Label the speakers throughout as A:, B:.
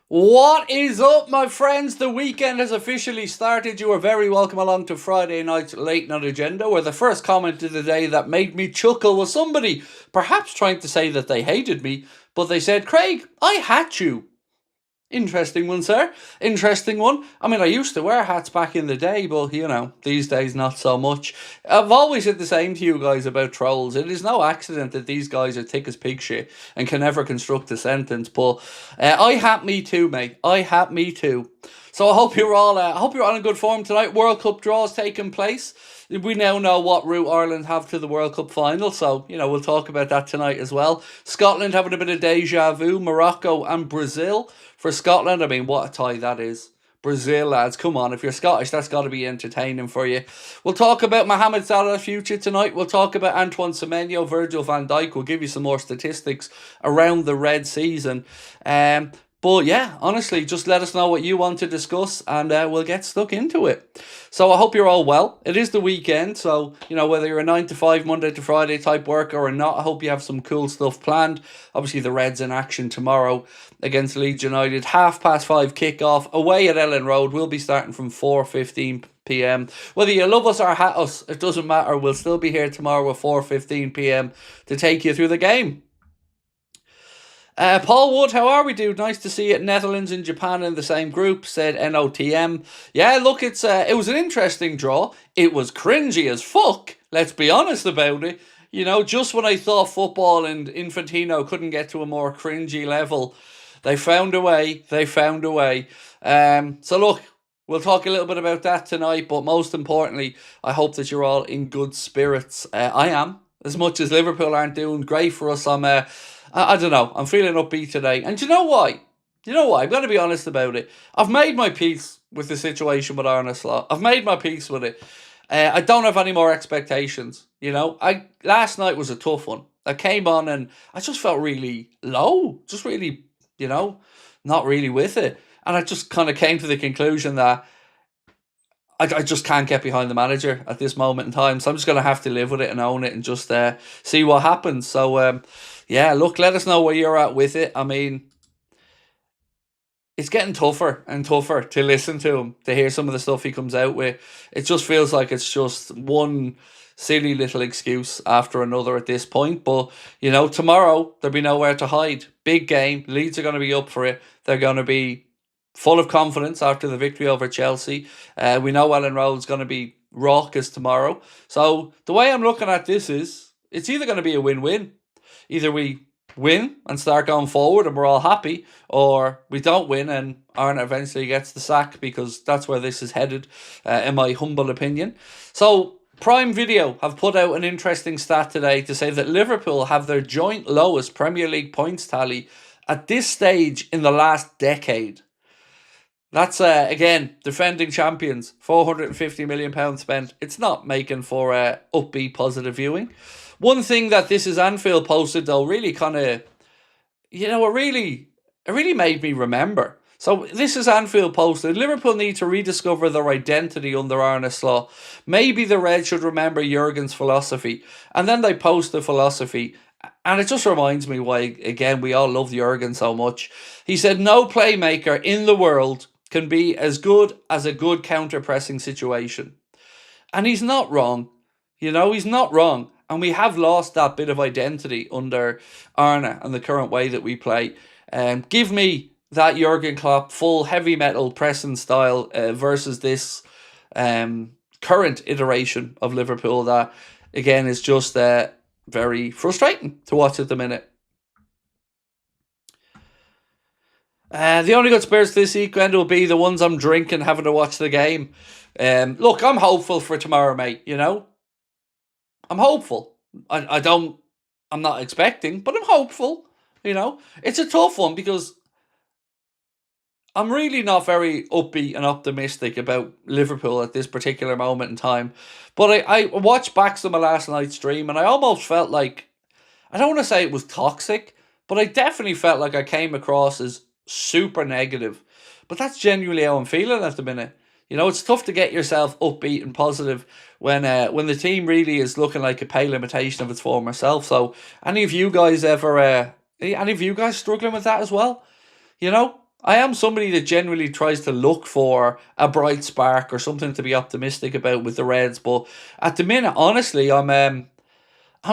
A: What is up, my friends? The weekend has officially started. You are very welcome along to Friday night's Late Night Agenda, where the first comment of the day that made me chuckle was somebody perhaps trying to say that they hated me, but they said, Craig, I hat you. Interesting one, sir. Interesting one. I mean, I used to wear hats back in the day, but, these days not so much. I've always said the same to you guys about trolls. It is no accident that these guys are thick as pig shit and can never construct a sentence, but I hat me too, mate. I hat me too. So I hope you're all in good form tonight. World Cup draws taking place. We now know what route Ireland have to the World Cup final, so, we'll talk about that tonight as well. Scotland having a bit of deja vu, Morocco and Brazil. For Scotland, I mean, what a tie that is. Brazil, lads, come on. If you're Scottish, that's got to be entertaining for you. We'll talk about Mohamed Salah's future tonight. We'll talk about Antoine Semeno, Virgil van Dijk. We'll give you some more statistics around the red season. But yeah, honestly, just let us know what you want to discuss and we'll get stuck into it. So I hope you're all well. It is the weekend, so, whether you're a 9 to 5, Monday to Friday type worker or not, I hope you have some cool stuff planned. Obviously, the Reds in action tomorrow against Leeds United. 5:30 kickoff away at Ellen Road. We'll be starting from 4:15 p.m. Whether you love us or hate us, it doesn't matter. We'll still be here tomorrow at 4:15 p.m. to take you through the game. Paul Wood, how are we, dude? Nice to see it. Netherlands and Japan in the same group, said NOTM. Yeah, look, it was an interesting draw. It was cringy as fuck, let's be honest about it. Just when I thought football and Infantino couldn't get to a more cringy level, they found a way. So look, we'll talk a little bit about that tonight, but most importantly, I hope that you're all in good spirits. I am, as much as Liverpool aren't doing great for us. I don't know. I'm feeling upbeat today. And you know why? I'm going to be honest about it. I've made my peace with the situation with Arne Slot. I've made my peace with it. I don't have any more expectations. Last night was a tough one. I came on and I just felt really low. Just really, not really with it. And I just kind of came to the conclusion that I just can't get behind the manager at this moment in time. So I'm just going to have to live with it and own it and just see what happens. So, yeah, look, let us know where you're at with it. I mean, it's getting tougher and tougher to listen to him, to hear some of the stuff he comes out with. It just feels like it's just one silly little excuse after another at this point. But, tomorrow there'll be nowhere to hide. Big game. Leeds are going to be up for it. They're going to be full of confidence after the victory over Chelsea. We know Ellen Road's going to be raucous tomorrow. So the way I'm looking at this is, it's either going to be a win-win. Either we win and start going forward and we're all happy, or we don't win and Arne eventually gets the sack, because that's where this is headed, in my humble opinion. So Prime Video have put out an interesting stat today to say that Liverpool have their joint lowest Premier League points tally at this stage in the last decade. That's, again, defending champions, £450 million spent. It's not making for upbeat, positive viewing. One thing that This Is Anfield posted, though, really kind of, it really made me remember. So This Is Anfield posted, Liverpool need to rediscover their identity under Arne Slot. Maybe the Reds should remember Jurgen's philosophy. And then they post the philosophy. And it just reminds me why, again, we all love Jurgen so much. He said, no playmaker in the world can be as good as a good counter-pressing situation. And he's not wrong. He's not wrong. And we have lost that bit of identity under Arne and the current way that we play. Give me that Jurgen Klopp full heavy metal pressing style versus this current iteration of Liverpool that, again, is just very frustrating to watch at the minute. The only good spirits this weekend will be the ones I'm drinking, having to watch the game. Look, I'm hopeful for tomorrow, mate, I'm hopeful. I'm not expecting, but I'm hopeful, It's a tough one because I'm really not very upbeat and optimistic about Liverpool at this particular moment in time. But I watched back some of last night's stream and I almost felt like, I don't want to say it was toxic, but I definitely felt like I came across as super negative. But that's genuinely how I'm feeling at the minute. It's tough to get yourself upbeat and positive when the team really is looking like a pale imitation of its former self. So, any of you guys struggling with that as well? I am somebody that generally tries to look for a bright spark or something to be optimistic about with the Reds, but at the minute, honestly, I'm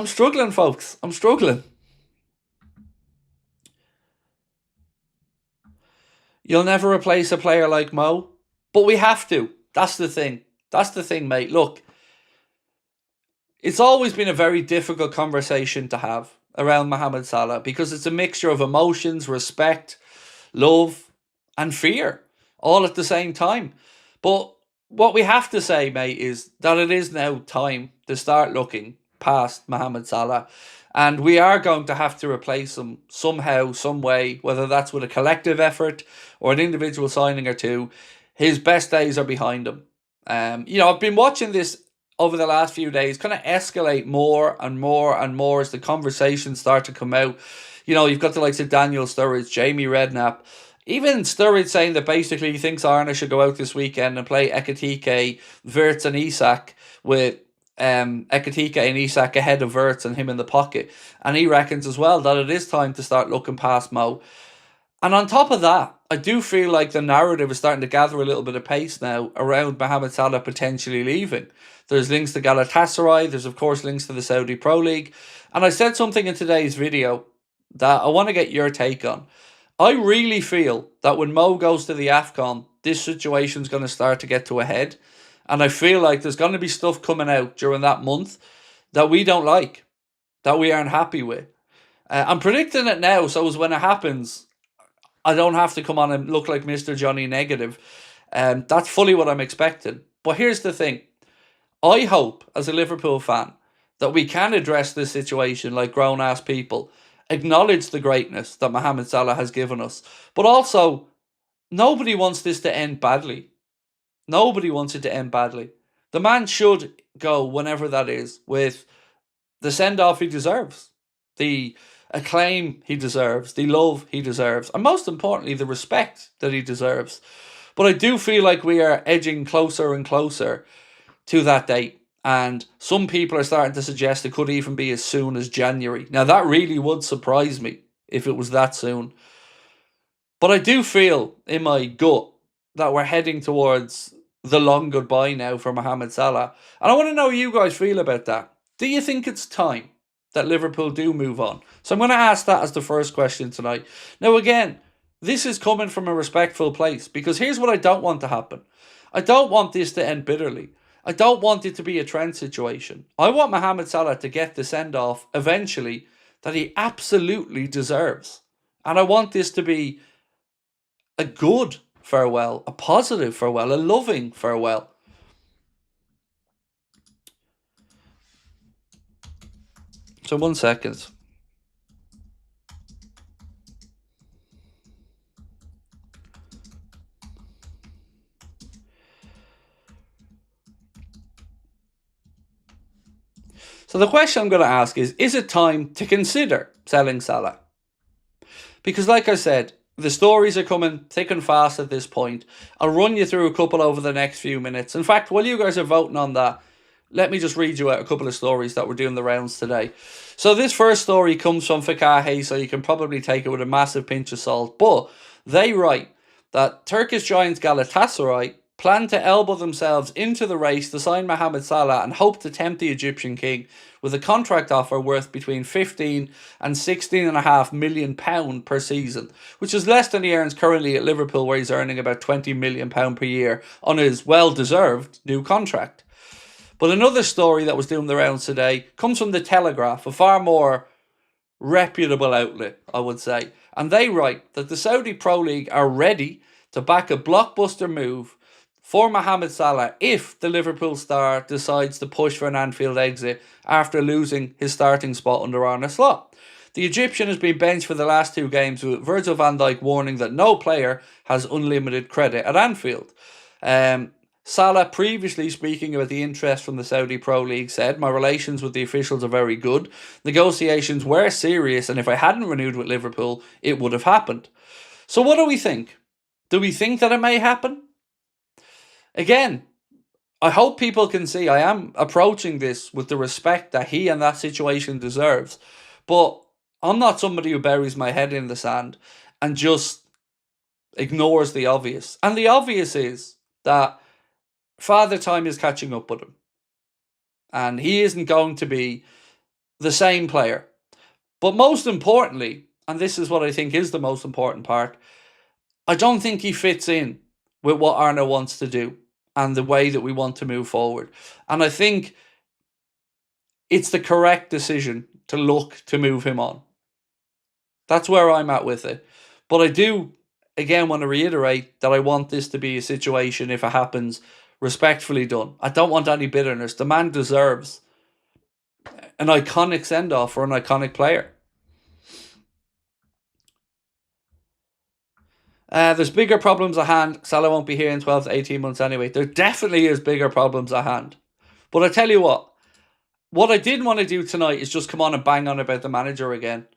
A: struggling, folks. I'm struggling. You'll never replace a player like Mo, but we have to. That's the thing. That's the thing, mate. Look, it's always been a very difficult conversation to have around Mohamed Salah because it's a mixture of emotions, respect, love, and fear all at the same time. But what we have to say, mate, is that it is now time to start looking past Mohamed Salah. And we are going to have to replace him somehow, some way, whether that's with a collective effort or an individual signing or two. His best days are behind him. I've been watching this over the last few days kind of escalate more and more and more as the conversations start to come out. You've got the likes of Daniel Sturridge, Jamie Redknapp, even Sturridge saying that basically he thinks Arna should go out this weekend and play Ekitike, Wirtz and Isak with Ekitike and Isak ahead of Wirtz and him in the pocket. And he reckons as well that it is time to start looking past Mo. And on top of that, I do feel like the narrative is starting to gather a little bit of pace now around Mohamed Salah potentially leaving. There's links to Galatasaray. There's, of course, links to the Saudi Pro League. And I said something in today's video that I want to get your take on. I really feel that when Mo goes to the AFCON, this situation's going to start to get to a head. And I feel like there's going to be stuff coming out during that month that we don't like, that we aren't happy with. I'm predicting it now, so as when it happens, I don't have to come on and look like Mr. Johnny Negative. That's fully what I'm expecting. But here's the thing. I hope, as a Liverpool fan, that we can address this situation like grown-ass people, acknowledge the greatness that Mohamed Salah has given us, but also, nobody wants this to end badly. Nobody wants it to end badly. The man should go, whenever that is, with the send-off he deserves, the acclaim he deserves, the love he deserves, and most importantly, the respect that he deserves. But I do feel like we are edging closer and closer to that date. And some people are starting to suggest it could even be as soon as January. Now, that really would surprise me if it was that soon. But I do feel in my gut that we're heading towards the long goodbye now for Mohamed Salah. And I want to know how you guys feel about that. Do you think it's time that Liverpool do move on? So I'm going to ask that as the first question tonight. Now, again, this is coming from a respectful place because here's what I don't want to happen. I don't want this to end bitterly. I don't want it to be a trend situation. I want Mohamed Salah to get the send-off eventually that he absolutely deserves. And I want this to be a good farewell, a positive farewell, a loving farewell. So 1 second. So the question I'm going to ask is it time to consider selling Salah? Because like I said, the stories are coming thick and fast at this point. I'll run you through a couple over the next few minutes. In fact, while you guys are voting on that, let me just read you out a couple of stories that were doing the rounds today. So this first story comes from Fikahe, so you can probably take it with a massive pinch of salt. But they write that Turkish giants Galatasaray plan to elbow themselves into the race to sign Mohamed Salah and hope to tempt the Egyptian king with a contract offer worth between 15 and 16.5 million pound per season, which is less than he earns currently at Liverpool, where he's earning about 20 million pound per year on his well-deserved new contract. But another story that was doing the rounds today comes from The Telegraph, a far more reputable outlet, I would say. And they write that the Saudi Pro League are ready to back a blockbuster move for Mohamed Salah if the Liverpool star decides to push for an Anfield exit after losing his starting spot under Arne Slot. The Egyptian has been benched for the last 2 games, with Virgil van Dijk warning that no player has unlimited credit at Anfield. Salah, previously speaking about the interest from the Saudi Pro League, said, "My relations with the officials are very good. Negotiations were serious, and if I hadn't renewed with Liverpool, it would have happened." So what do we think? Do we think that it may happen? Again, I hope people can see I am approaching this with the respect that he and that situation deserves. But I'm not somebody who buries my head in the sand and just ignores the obvious. And the obvious is that Father Time is catching up with him. And he isn't going to be the same player. But most importantly, and this is what I think is the most important part, I don't think he fits in with what Arne wants to do and the way that we want to move forward. And I think it's the correct decision to look to move him on. That's where I'm at with it. But I do, again, want to reiterate that I want this to be a situation, if it happens, respectfully done. I don't want any bitterness. The man deserves an iconic send-off for an iconic player. There's bigger problems at hand. Salah won't be here in 12 to 18 months anyway. There definitely is bigger problems at hand. But I tell you what I didn't want to do tonight is just come on and bang on about the manager again.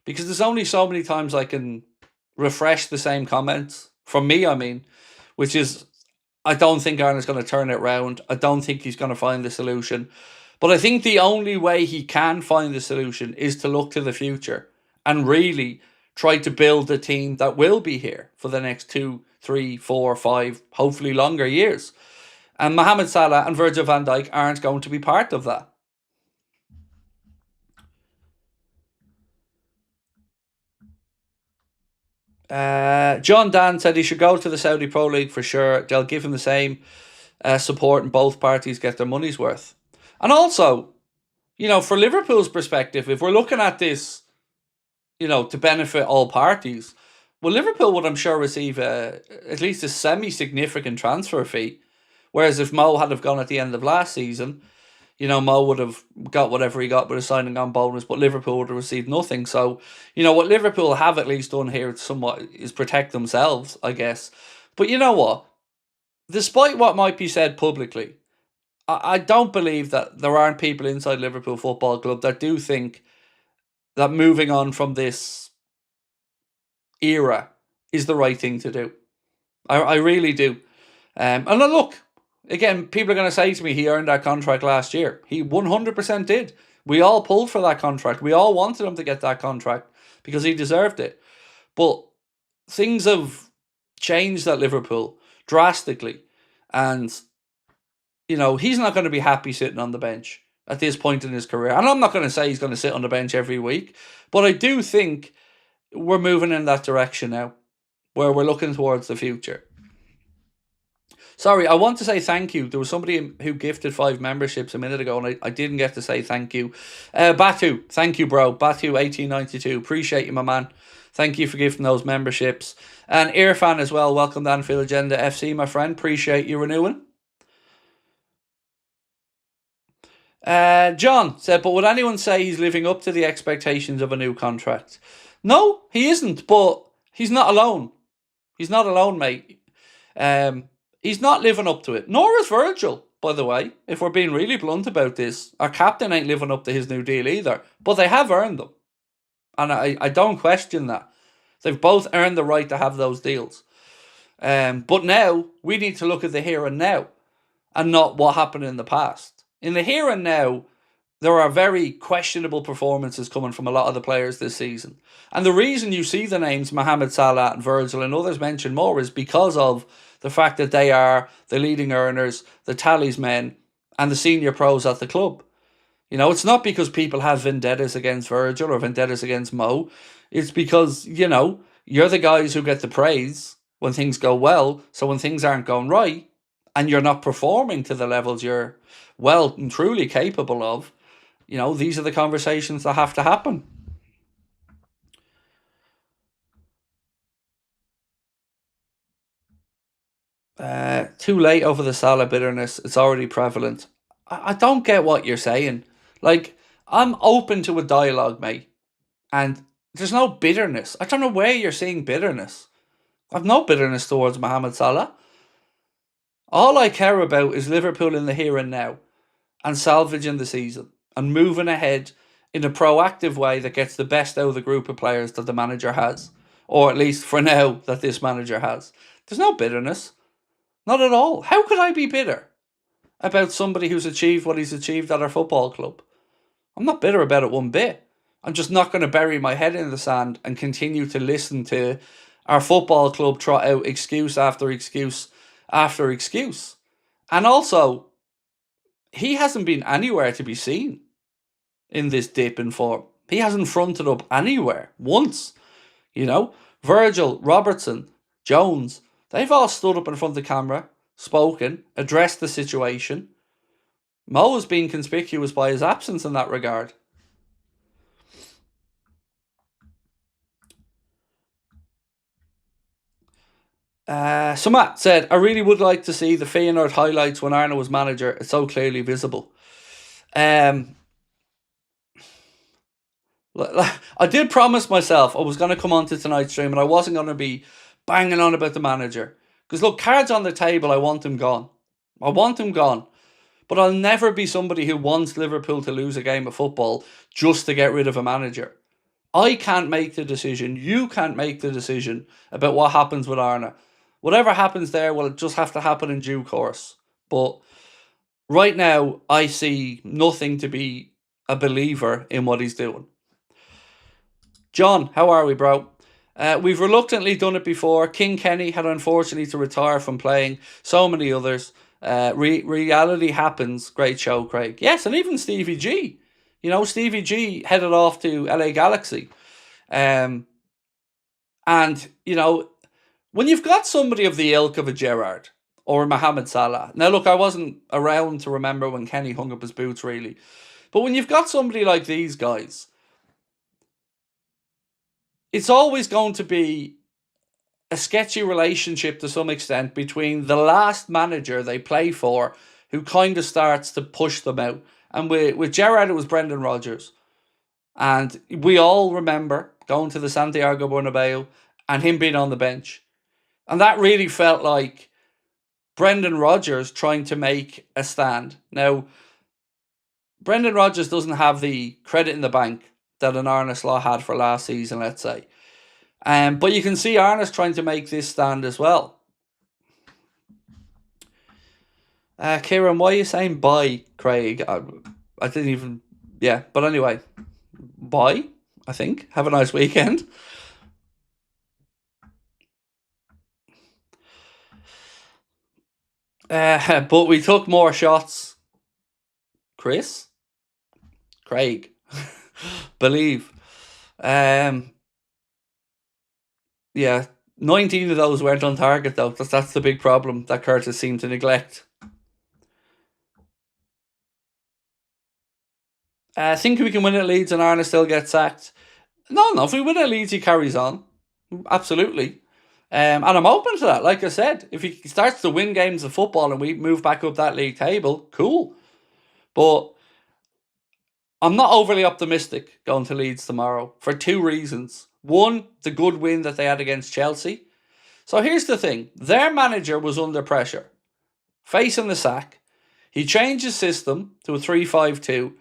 A: Because there's only so many times I can refresh the same comments. From me, I mean. Which is, I don't think Arne's going to turn it round. I don't think he's going to find the solution. But I think the only way he can find the solution is to look to the future. And really try to build a team that will be here for the next 2, 3, 4, 5, hopefully longer years. And Mohamed Salah and Virgil van Dijk aren't going to be part of that. John Dan said he should go to the Saudi Pro League for sure. They'll give him the same support and both parties get their money's worth. And also, for Liverpool's perspective, if we're looking at this, to benefit all parties, well, Liverpool would, I'm sure, receive at least a semi-significant transfer fee. Whereas if Mo had have gone at the end of last season, Mo would have got whatever he got with a signing on bonus, but Liverpool would have received nothing. So, what Liverpool have at least done here somewhat is protect themselves, I guess. But you know what? Despite what might be said publicly, I don't believe that there aren't people inside Liverpool Football Club that do think that moving on from this era is the right thing to do. I really do. And look, again, people are going to say to me, he earned that contract last year. He 100% did. We all pulled for that contract. We all wanted him to get that contract because he deserved it. But things have changed at Liverpool drastically. And, he's not going to be happy sitting on the bench at this point in his career. And I'm not going to say he's going to sit on the bench every week. But I do think we're moving in that direction now, where we're looking towards the future. Sorry, I want to say thank you. There was somebody who gifted 5 memberships a minute ago, and I didn't get to say thank you. Batu, thank you, bro. Batu1892, appreciate you, my man. Thank you for gifting those memberships. And Irfan as well, welcome to Anfield Agenda FC, my friend. Appreciate you renewing. John said, but would anyone say he's living up to the expectations of a new contract? No, he isn't, but he's not alone. He's not alone, mate. He's not living up to it. Nor is Virgil, by the way, if we're being really blunt about this. Our captain ain't living up to his new deal either. But they have earned them. And I don't question that. They've both earned the right to have those deals. But now, we need to look at the here and now. And not what happened in the past. In the here and now, there are very questionable performances coming from a lot of the players this season. And the reason you see the names Mohamed Salah and Virgil and others mentioned more is because of the fact that they are the leading earners, the talismen, and the senior pros at the club. It's not because people have vendettas against Virgil or vendettas against Mo. It's because, you're the guys who get the praise when things go well. So when things aren't going right and you're not performing to the levels you're well and truly capable of, these are the conversations that have to happen. Too late over the Salah bitterness. It's already prevalent. I don't get what you're saying. Like, I'm open to a dialogue, mate. And there's no bitterness. I don't know where you're seeing bitterness. I've no bitterness towards Mohamed Salah. All I care about is Liverpool in the here and now. And salvaging the season. And moving ahead in a proactive way that gets the best out of the group of players that the manager has. Or at least for now, that this manager has. There's no bitterness. Not at all. How could I be bitter about somebody who's achieved what he's achieved at our football club? I'm not bitter about it one bit. I'm just not going to bury my head in the sand and continue to listen to our football club trot out excuse after excuse after excuse. And also, he hasn't been anywhere to be seen in this dip in form. He hasn't fronted up anywhere once. You know, Virgil, Robertson, Jones, they've all stood up in front of the camera, spoken, addressed the situation. Mo has been conspicuous by his absence in that regard. Matt said, I really would like to see the Feyenoord highlights when Arne was manager. It's so clearly visible. I did promise myself I was going to come on to tonight's stream and I wasn't going to be banging on about the manager. Because look, cards on the table, I want him gone. I want him gone. But I'll never be somebody who wants Liverpool to lose a game of football just to get rid of a manager. I can't make the decision. You can't make the decision about what happens with Arne. Whatever happens there will just have to happen in due course. But right now, I see nothing to be a believer in what he's doing. John, how are we, bro? We've reluctantly done it before. King Kenny had unfortunately to retire from playing. So many others. Reality happens. Great show, Craig. Yes, and even Stevie G. You know, Stevie G headed off to LA Galaxy. And, you know, when you've got somebody of the ilk of a Gerrard or a Mohamed Salah. Now, look, I wasn't around to remember when Kenny hung up his boots, really. But when you've got somebody like these guys, it's always going to be a sketchy relationship to some extent between the last manager they play for, who kind of starts to push them out. And with Gerrard, it was Brendan Rodgers. And we all remember going to the Santiago Bernabeu and him being on the bench. And that really felt like Brendan Rodgers trying to make a stand. Now, Brendan Rodgers doesn't have the credit in the bank that an Arne Slot had for last season, let's say. But you can see Arne's trying to make this stand as well. Kieran, why are you saying bye, Craig? I didn't even... Yeah, but anyway. Bye, I think. Have a nice weekend. But we took more shots. Chris? Craig? Believe. Yeah, 19 of those weren't on target, though. That's the big problem that Curtis seemed to neglect. Think we can win at Leeds and Arne still gets sacked? No, if we win at Leeds, he carries on. Absolutely. And I'm open to that. Like I said, if he starts to win games of football and we move back up that league table, cool. But I'm not overly optimistic going to Leeds tomorrow for two reasons. One, the good win that they had against Chelsea. So here's the thing. Their manager was under pressure, facing the sack. He changed his system to a 3-5-2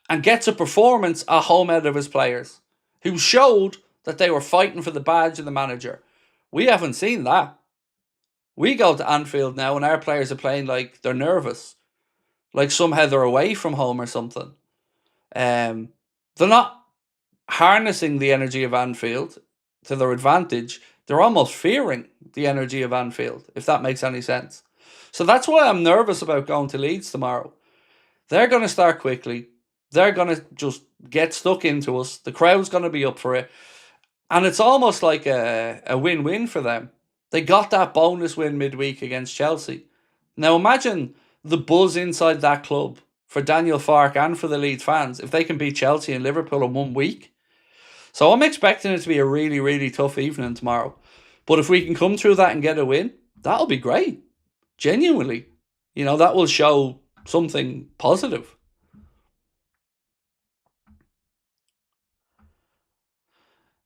A: and gets a performance at home out of his players, who showed that they were fighting for the badge of the manager. We haven't seen that. We go to Anfield now and our players are playing like they're nervous, like somehow they're away from home or something. They're not harnessing the energy of Anfield to their advantage. They're almost fearing the energy of Anfield, if that makes any sense. So that's why I'm nervous about going to Leeds tomorrow. They're going to start quickly. They're going to just get stuck into us. The crowd's going to be up for it. And it's almost like a win-win for them. They got that bonus win midweek against Chelsea. Now imagine the buzz inside that club for Daniel Farke and for the Leeds fans if they can beat Chelsea and Liverpool in 1 week. So I'm expecting it to be a really, really tough evening tomorrow. But if we can come through that and get a win, that'll be great. Genuinely. You know, that will show something positive.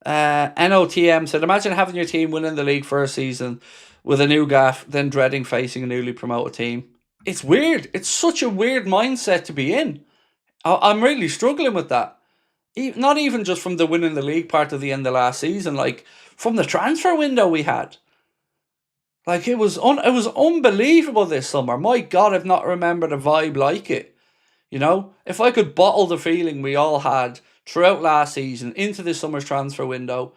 A: NOTM said, imagine having your team winning the league first season with a new gaff, then dreading facing a newly promoted team. It's weird. It's such a weird mindset to be in. I'm really struggling with that. Not even just from the winning the league part of the end of last season, like from the transfer window we had. Like it was unbelievable this summer. My God, I've not remembered a vibe like it. You know, if I could bottle the feeling we all had throughout last season into this summer's transfer window,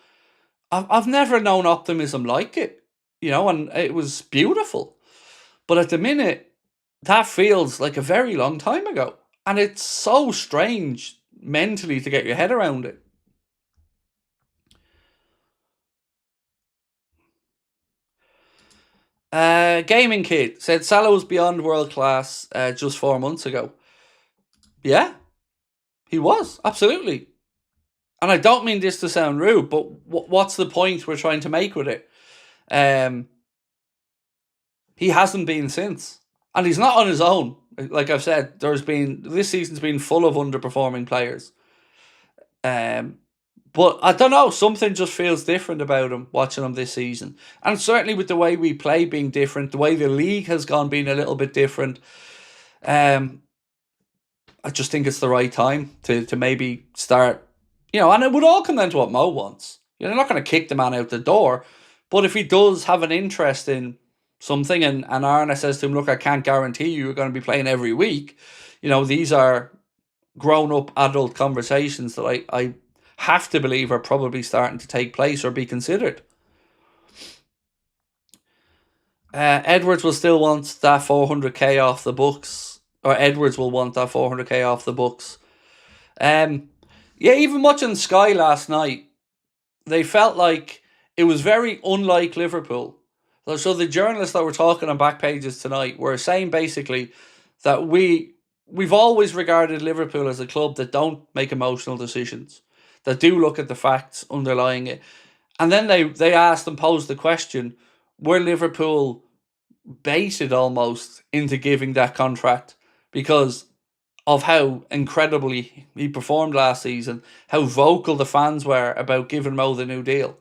A: I've never known optimism like it, and it was beautiful. But at the minute, that feels like a very long time ago. And it's so strange mentally to get your head around it. Gaming Kid said Salah was beyond world class just 4 months ago. Yeah, he was, absolutely. And I don't mean this to sound rude, but what's the point we're trying to make with it? Um, he hasn't been since. And he's not on his own. Like I've said, this season's been full of underperforming players. But I don't know, something just feels different about him watching him this season. And certainly with the way we play being different, the way the league has gone being a little bit different, I just think it's the right time to maybe start, and it would all come down to what Mo wants. You're not going to kick the man out the door, but if he does have an interest in something and Arna says to him, look, I can't guarantee you're going to be playing every week, these are grown up adult conversations that I have to believe are probably starting to take place or be considered. Edwards will still want that 400k off the books, or Edwards will want that 400k off the books. Yeah, even watching Sky last night, they felt like it was very unlike Liverpool. So the journalists that were talking on back pages tonight were saying basically that we've always regarded Liverpool as a club that don't make emotional decisions, that do look at the facts underlying it. And then they asked and posed the question, were Liverpool baited almost into giving that contract because of how incredibly he performed last season, how vocal the fans were about giving Mo the new deal.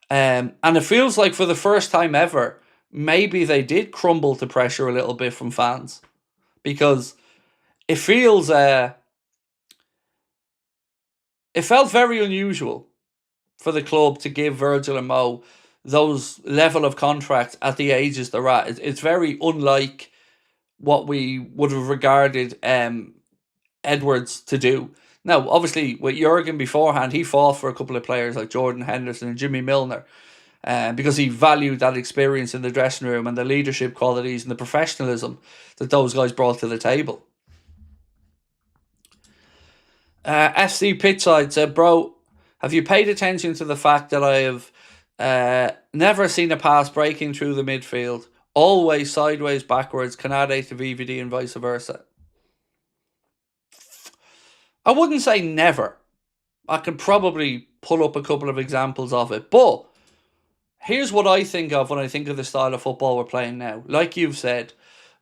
A: And it feels like for the first time ever, maybe they did crumble to pressure a little bit from fans, because it felt very unusual for the club to give Virgil and Mo those level of contracts at the ages they're at. It's very unlike what we would have regarded Edwards to do. Now, obviously, with Jurgen beforehand, he fought for a couple of players like Jordan Henderson and Jimmy Milner, because he valued that experience in the dressing room and the leadership qualities and the professionalism that those guys brought to the table. FC Pitchside said, bro, have you paid attention to the fact that I have never seen a pass breaking through the midfield, always sideways, backwards, Konate to VVD and vice versa? I wouldn't say never. I could probably pull up a couple of examples of it, but here's what I think of when I think of the style of football we're playing now. Like you've said,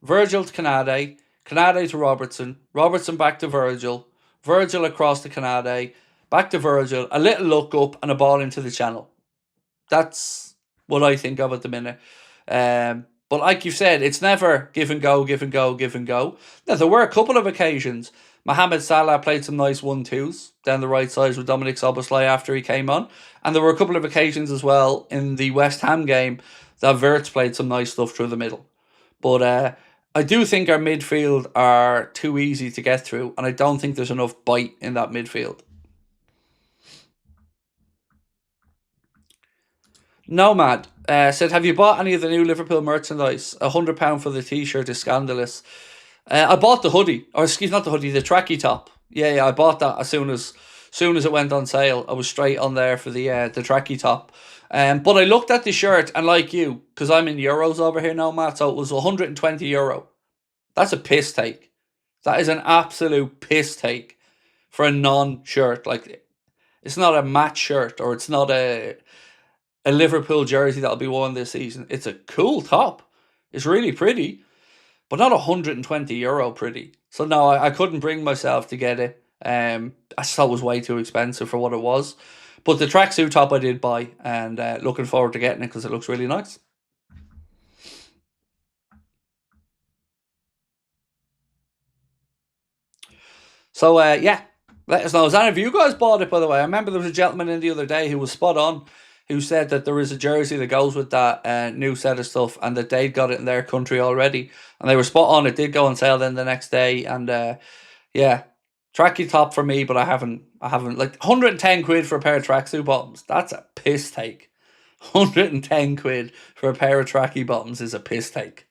A: Virgil to Konate, Konate to Robertson, Robertson back to Virgil, Virgil across to Konate, back to Virgil, a little look up and a ball into the channel. That's what I think of at the minute. But like you said, it's never give and go, give and go, give and go. Now, there were a couple of occasions. Mohamed Salah played some nice 1-2s down the right side with Dominic Szoboszlai after he came on. And there were a couple of occasions as well in the West Ham game that Wirtz played some nice stuff through the middle. But I do think our midfield are too easy to get through, and I don't think there's enough bite in that midfield. Nomad said, have you bought any of the new Liverpool merchandise? £100 for the t-shirt is scandalous. I bought the hoodie, or excuse, not the hoodie, the tracky top. Yeah, I bought that as soon as it went on sale. I was straight on there for the tracky top. But I looked at the shirt, and like you, because I'm in euros over here now, Matt, so it was €120. That's a piss take. That is an absolute piss take for a non-shirt. Like, it's not a match shirt, or it's not a Liverpool jersey that'll be worn this season. It's a cool top. It's really pretty, but not €120 pretty. So no, I couldn't bring myself to get it. I thought it was way too expensive for what it was. But the tracksuit top I did buy, and looking forward to getting it because it looks really nice. So yeah, let us know. Has any of you guys bought it, by the way? I remember there was a gentleman in the other day who was spot on, who said that there is a jersey that goes with that new set of stuff, and that they'd got it in their country already, and they were spot on. It did go on sale then the next day, and yeah, Tracky top for me, but I haven't like 110 quid for a pair of tracksuit bottoms. That's a piss take. 110 quid for a pair of tracky bottoms is a piss take.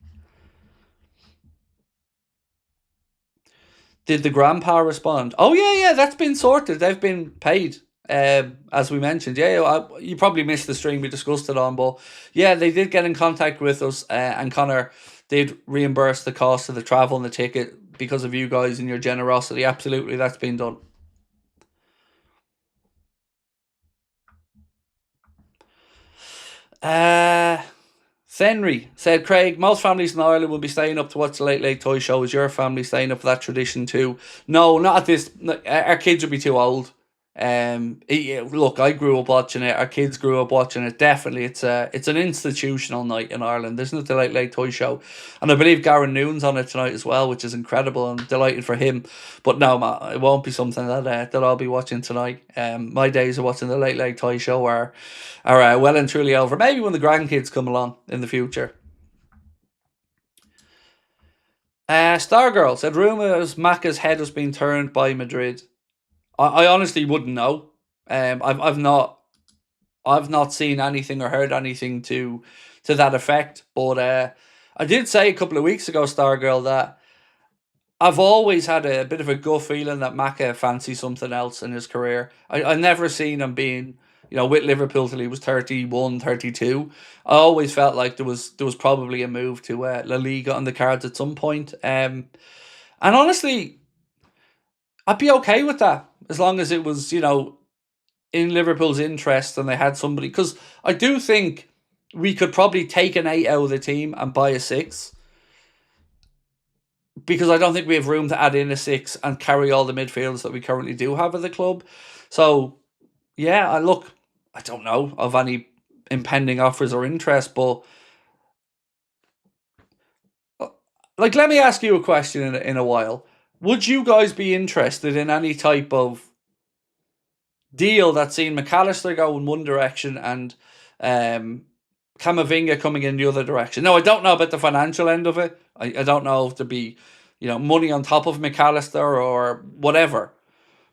A: Did the grandpa respond? Oh yeah, that's been sorted. They've been paid. As we mentioned, you probably missed the stream we discussed it on, but yeah, they did get in contact with us, and Connor did reimburse the cost of the travel and the ticket because of you guys and your generosity. Absolutely, that's been done. Henry said, Craig, most families in Ireland will be staying up to watch the Late Late Toy Show. Is your family staying up for that tradition too? No, not at this. Our kids would be too old. Look, I grew up watching it. Our kids grew up watching it. Definitely, it's an institutional night in Ireland, isn't it? The Late Late Toy Show, and I believe Garen Noon's on it tonight as well, which is incredible. I'm delighted for him. But no, it won't be something that I'll be watching tonight. My days of watching the Late Late Toy Show are well and truly over. Maybe when the grandkids come along in the future. Stargirl said, rumours Macca's head has been turned by Madrid. I honestly wouldn't know. I've not seen anything or heard anything to that effect. But I did say a couple of weeks ago, Stargirl, that I've always had a bit of a gut feeling that Macca fancies something else in his career. I never seen him being, with Liverpool till he was 31, 32. I always felt like there was probably a move to La Liga on the cards at some point. And honestly, I'd be okay with that as long as it was, in Liverpool's interest and they had somebody. Because I do think we could probably take an 8 out of the team and buy a 6. Because I don't think we have room to add in a 6 and carry all the midfielders that we currently do have at the club. So, yeah, I don't know of any impending offers or interest, but let me ask you a question in a while. Would you guys be interested in any type of deal that's seen McAllister go in one direction and Camavinga coming in the other direction? No, I don't know about the financial end of it. I don't know if there'd be, money on top of McAllister or whatever.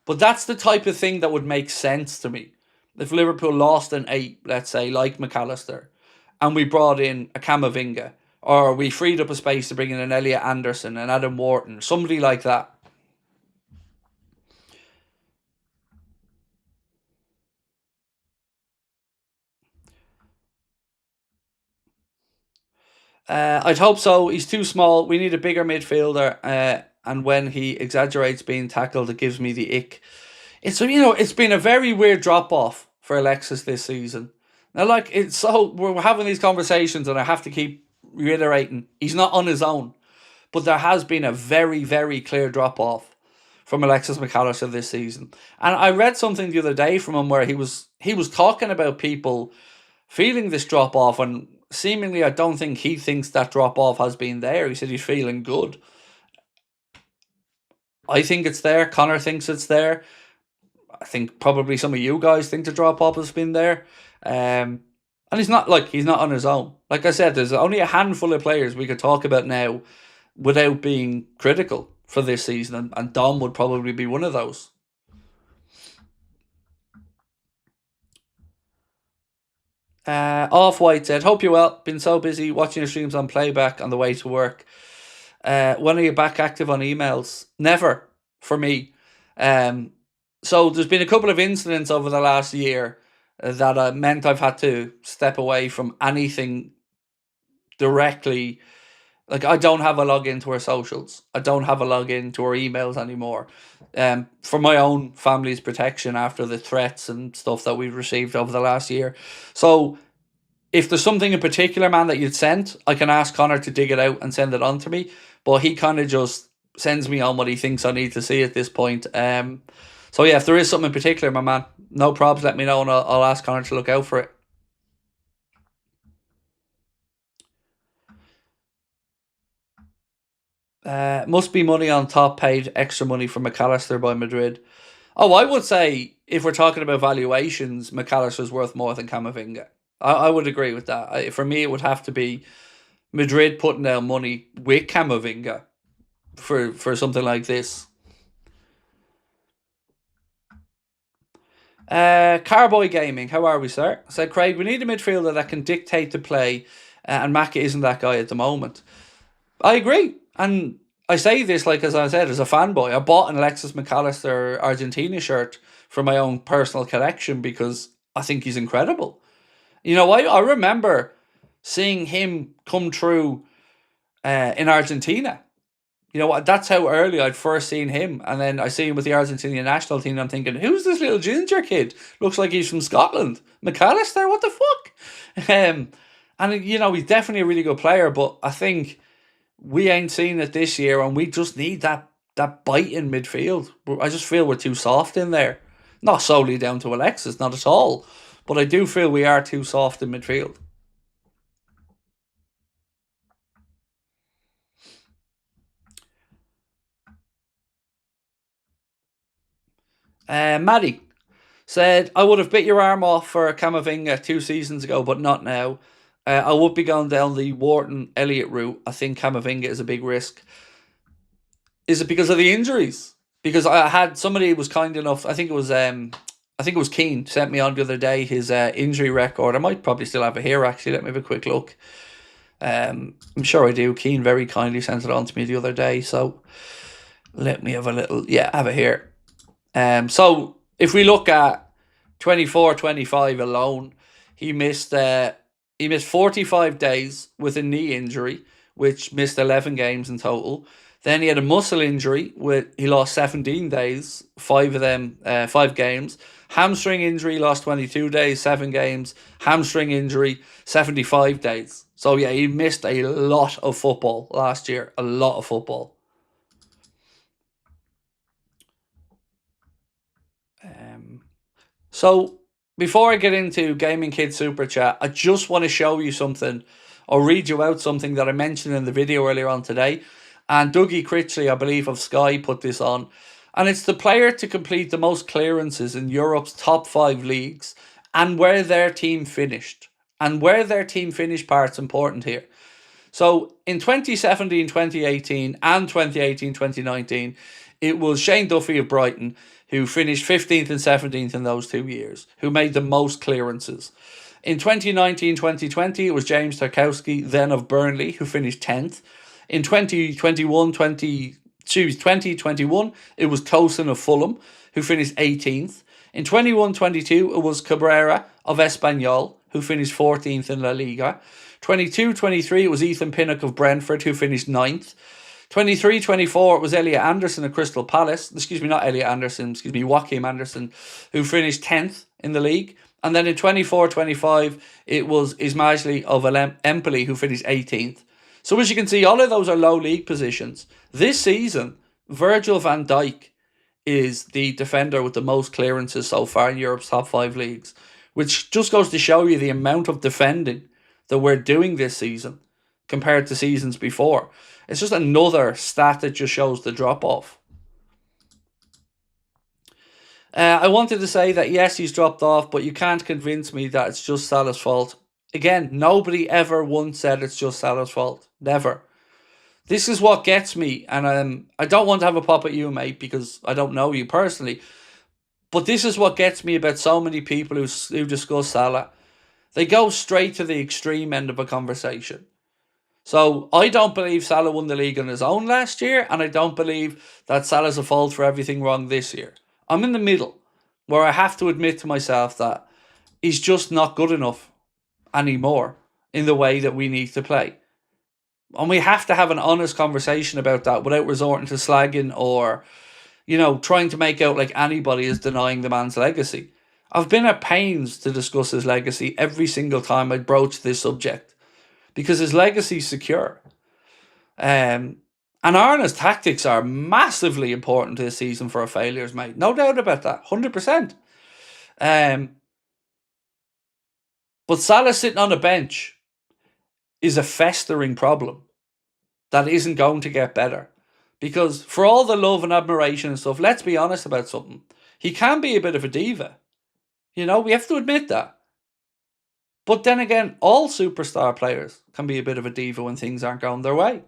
A: But that's the type of thing that would make sense to me. If Liverpool lost an 8, let's say, like McAllister, and we brought in a Camavinga, or we freed up a space to bring in an Elliot Anderson, and Adam Wharton, somebody like that. I'd hope so. He's too small. We need a bigger midfielder. And when he exaggerates being tackled, it gives me the ick. It's been a very weird drop off for Alexis this season. Now, we're having these conversations, and I have to keep reiterating he's not on his own, but there has been a very, very clear drop off from Alexis McAllister this season. And I read something the other day from him where he was talking about people feeling this drop off, and seemingly I don't think he thinks that drop off has been there. He said he's feeling good. I think it's there. Connor thinks it's there. I think probably some of you guys think the drop off has been there. And he's not on his own. Like I said, there's only a handful of players we could talk about now without being critical for this season, and Dom would probably be one of those. Off-White said, hope you're well. Been so busy watching your streams on playback on the way to work. When are you back active on emails? Never, for me. So there's been a couple of incidents over the last year that meant I've had to step away from anything directly. Like, I don't have a login to our socials. I don't have a login to our emails anymore. For my own family's protection after the threats and stuff that we've received over the last year. So if there's something in particular, man, that you'd sent, I can ask Connor to dig it out and send it on to me. But he kind of just sends me on what he thinks I need to see at this point. So yeah, if there is something in particular, my man, no probs, let me know and I'll ask Connor to look out for it. Must be money on top paid extra money for McAllister by Madrid. Oh, I would say if we're talking about valuations, McAllister's worth more than Camavinga. I would agree with that. For me, it would have to be Madrid putting down money with Camavinga for something like this. Carboy Gaming, how are we, sir? Said Craig, we need a midfielder that can dictate the play, and Maka isn't that guy at the moment. I agree, and I say this like as I said as a fanboy. I bought an Alexis McAllister Argentina shirt for my own personal collection because I think he's incredible. I remember seeing him come through in Argentina. You know what? That's how early I'd first seen him, and then I see him with the Argentinian national team. And I'm thinking, who's this little ginger kid? Looks like he's from Scotland. McAllister, what the fuck? And he's definitely a really good player, but I think we ain't seen it this year, and we just need that bite in midfield. I just feel we're too soft in there. Not solely down to Alexis, not at all, but I do feel we are too soft in midfield. Maddie said, I would have bit your arm off for Camavinga 2 seasons ago, but not now. I would be going down the Wharton Elliott route. I think Camavinga is a big risk. Is it because of the injuries? Because I had somebody was kind enough. I think it was Keane sent me on the other day his injury record. I might probably still have it here. Actually, let me have a quick look. I'm sure I do. Keane very kindly sent it on to me the other day. So let me have a little. Yeah, I have it here. So if we look at 24-25 alone, he missed 45 days with a knee injury, which missed 11 games in total. Then he had a muscle injury, he lost 17 days, 5 games. Hamstring injury, lost 22 days, 7 games. Hamstring injury, 75 days. So yeah, he missed a lot of football last year, a lot of football. So before I get into Gaming Kid Super Chat, I just want to show you something or read you out something that I mentioned in the video earlier on today. And Dougie Critchley, I believe, of Sky put this on. And it's the player to complete the most clearances in Europe's top 5 leagues and where their team finished. And where their team finished part's important here. So in 2017, 2018 and 2018, 2019, it was Shane Duffy of Brighton who finished 15th and 17th in those 2 years, who made the most clearances. In 2019, 2020, it was James Tarkowski, then of Burnley, who finished 10th. In 2021, it was Tosin of Fulham, who finished 18th. In 21-22, it was Cabrera of Espanyol, who finished 14th in La Liga. 22-23, it was Ethan Pinnock of Brentford, who finished 9th. 23-24, it was Elliot Anderson of Crystal Palace. Joachim Anderson, who finished 10th in the league. And then in 24-25, it was Ismaili of Empoli, who finished 18th. So as you can see, all of those are low league positions. This season, Virgil van Dijk is the defender with the most clearances so far in Europe's top 5 leagues, which just goes to show you the amount of defending that we're doing this season compared to seasons before. It's just another stat that just shows the drop-off. I wanted to say that, yes, he's dropped off, but you can't convince me that it's just Salah's fault. Again, nobody ever once said it's just Salah's fault. Never. This is what gets me, and I don't want to have a pop at you, mate, because I don't know you personally, but this is what gets me about so many people who discuss Salah. They go straight to the extreme end of a conversation. So I don't believe Salah won the league on his own last year, and I don't believe that Salah's a fault for everything wrong this year. I'm in the middle, where I have to admit to myself that he's just not good enough anymore in the way that we need to play. And we have to have an honest conversation about that without resorting to slagging or, trying to make out like anybody is denying the man's legacy. I've been at pains to discuss his legacy every single time I broach this subject because his legacy is secure. And Arna's tactics are massively important this season for our failures, mate. No doubt about that. 100%. But Salah sitting on a bench is a festering problem that isn't going to get better. Because for all the love and admiration and stuff, let's be honest about something. He can be a bit of a diva. We have to admit that. But then again, all superstar players can be a bit of a diva when things aren't going their way.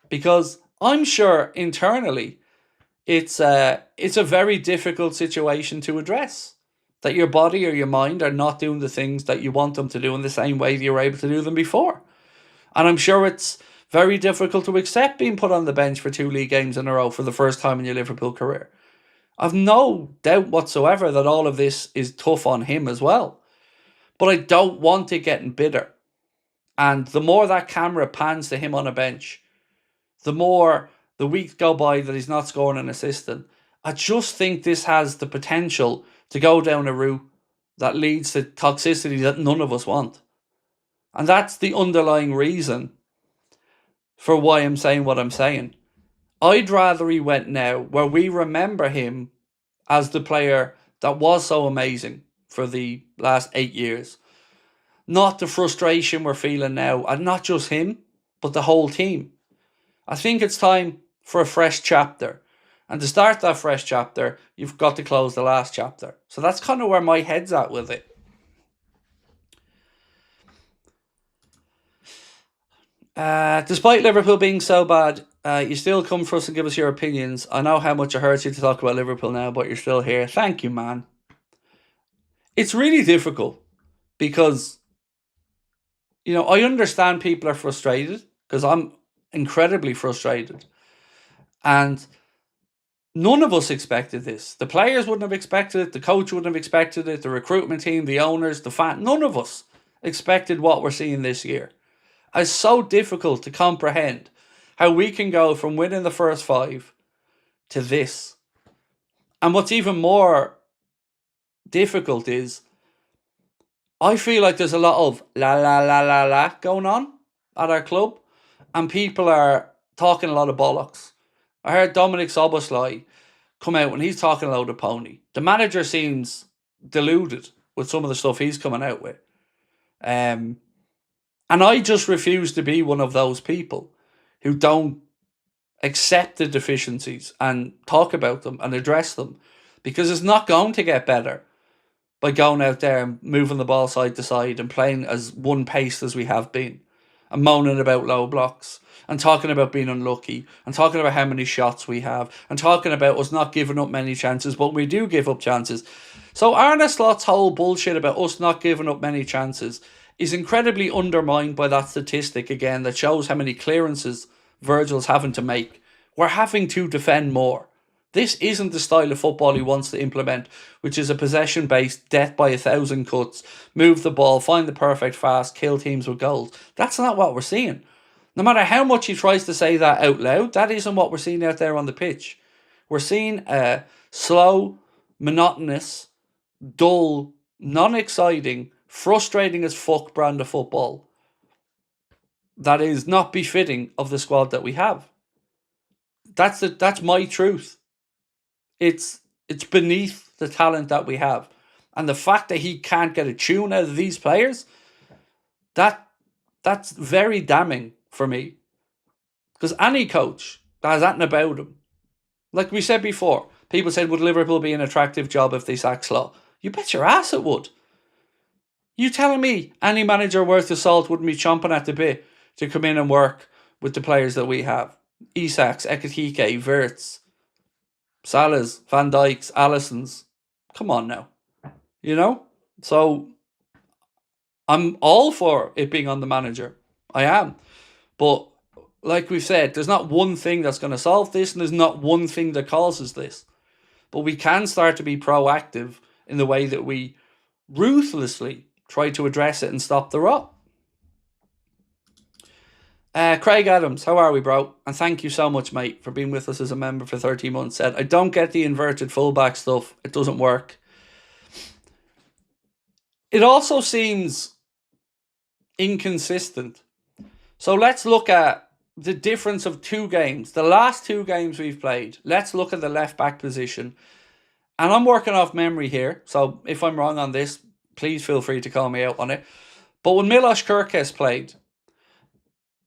A: Because I'm sure internally, it's a very difficult situation to address. That your body or your mind are not doing the things that you want them to do in the same way that you were able to do them before. And I'm sure it's very difficult to accept being put on the bench for 2 league games in a row for the first time in your Liverpool career. I've no doubt whatsoever that all of this is tough on him as well. But I don't want it getting bitter. And the more that camera pans to him on a bench, the more the weeks go by that he's not scoring an assist. I just think this has the potential to go down a route that leads to toxicity that none of us want. And that's the underlying reason for why I'm saying what I'm saying. I'd rather he went now where we remember him as the player that was so amazing for the last 8 years. Not the frustration we're feeling now, and not just him, but the whole team. I think it's time for a fresh chapter. And to start that fresh chapter, you've got to close the last chapter. So that's kind of where my head's at with it. Despite Liverpool being so bad, you still come for us and give us your opinions. I know how much it hurts you to talk about Liverpool now, but you're still here. Thank you, man. It's really difficult because, you know, I understand people are frustrated because I'm incredibly frustrated. And none of us expected this. The players wouldn't have expected it. The coach wouldn't have expected it. The recruitment team, the owners, the fan. None of us expected what we're seeing this year. It's so difficult to comprehend how we can go from winning the first 5 to this. And what's even more difficult is I feel like there's a lot of la going on at our club, and people are talking a lot of bollocks. I heard Dominic Szoboszlai come out and he's talking a load of pony. The manager seems deluded with some of the stuff he's coming out with. And I just refuse to be one of those people who don't accept the deficiencies and talk about them and address them, because it's not going to get better by going out there and moving the ball side to side and playing as one paced as we have been and moaning about low blocks and talking about being unlucky and talking about how many shots we have and talking about us not giving up many chances, but we do give up chances. So Arne Slot's whole bullshit about us not giving up many chances is incredibly undermined by that statistic again that shows how many clearances Virgil's having to make. We're having to defend more. This isn't the style of football he wants to implement, which is a possession-based, death by 1,000 cuts, move the ball, find the perfect pass, kill teams with goals. That's not what we're seeing. No matter how much he tries to say that out loud, that isn't what we're seeing out there on the pitch. We're seeing a slow, monotonous, dull, non-exciting, frustrating as fuck brand of football that is not befitting of the squad that we have. That's my truth. It's beneath the talent that we have. And the fact that he can't get a tune out of these players, that's very damning for me. Because any coach that has that about him, like we said before, people said, would Liverpool be an attractive job if they sacked Slot? You bet your ass it would. You telling me any manager worth the salt wouldn't be chomping at the bit to come in and work with the players that we have? Isaks, Ekitike, Wirtz, Salahs, Van Dijks, Alissons. Come on now. You know? So I'm all for it being on the manager. I am. But like we've said, there's not one thing that's going to solve this, and there's not one thing that causes this. But we can start to be proactive in the way that we ruthlessly try to address it and stop the rot. Craig Adams, how are we, bro? And thank you so much, mate, for being with us as a member for 30 months. Said, I don't get the inverted fullback stuff. It doesn't work. It also seems inconsistent. So let's look at the difference of 2 games. The last 2 games we've played. Let's look at the left-back position. And I'm working off memory here, so if I'm wrong on this, please feel free to call me out on it. But when Milos Kerkez played,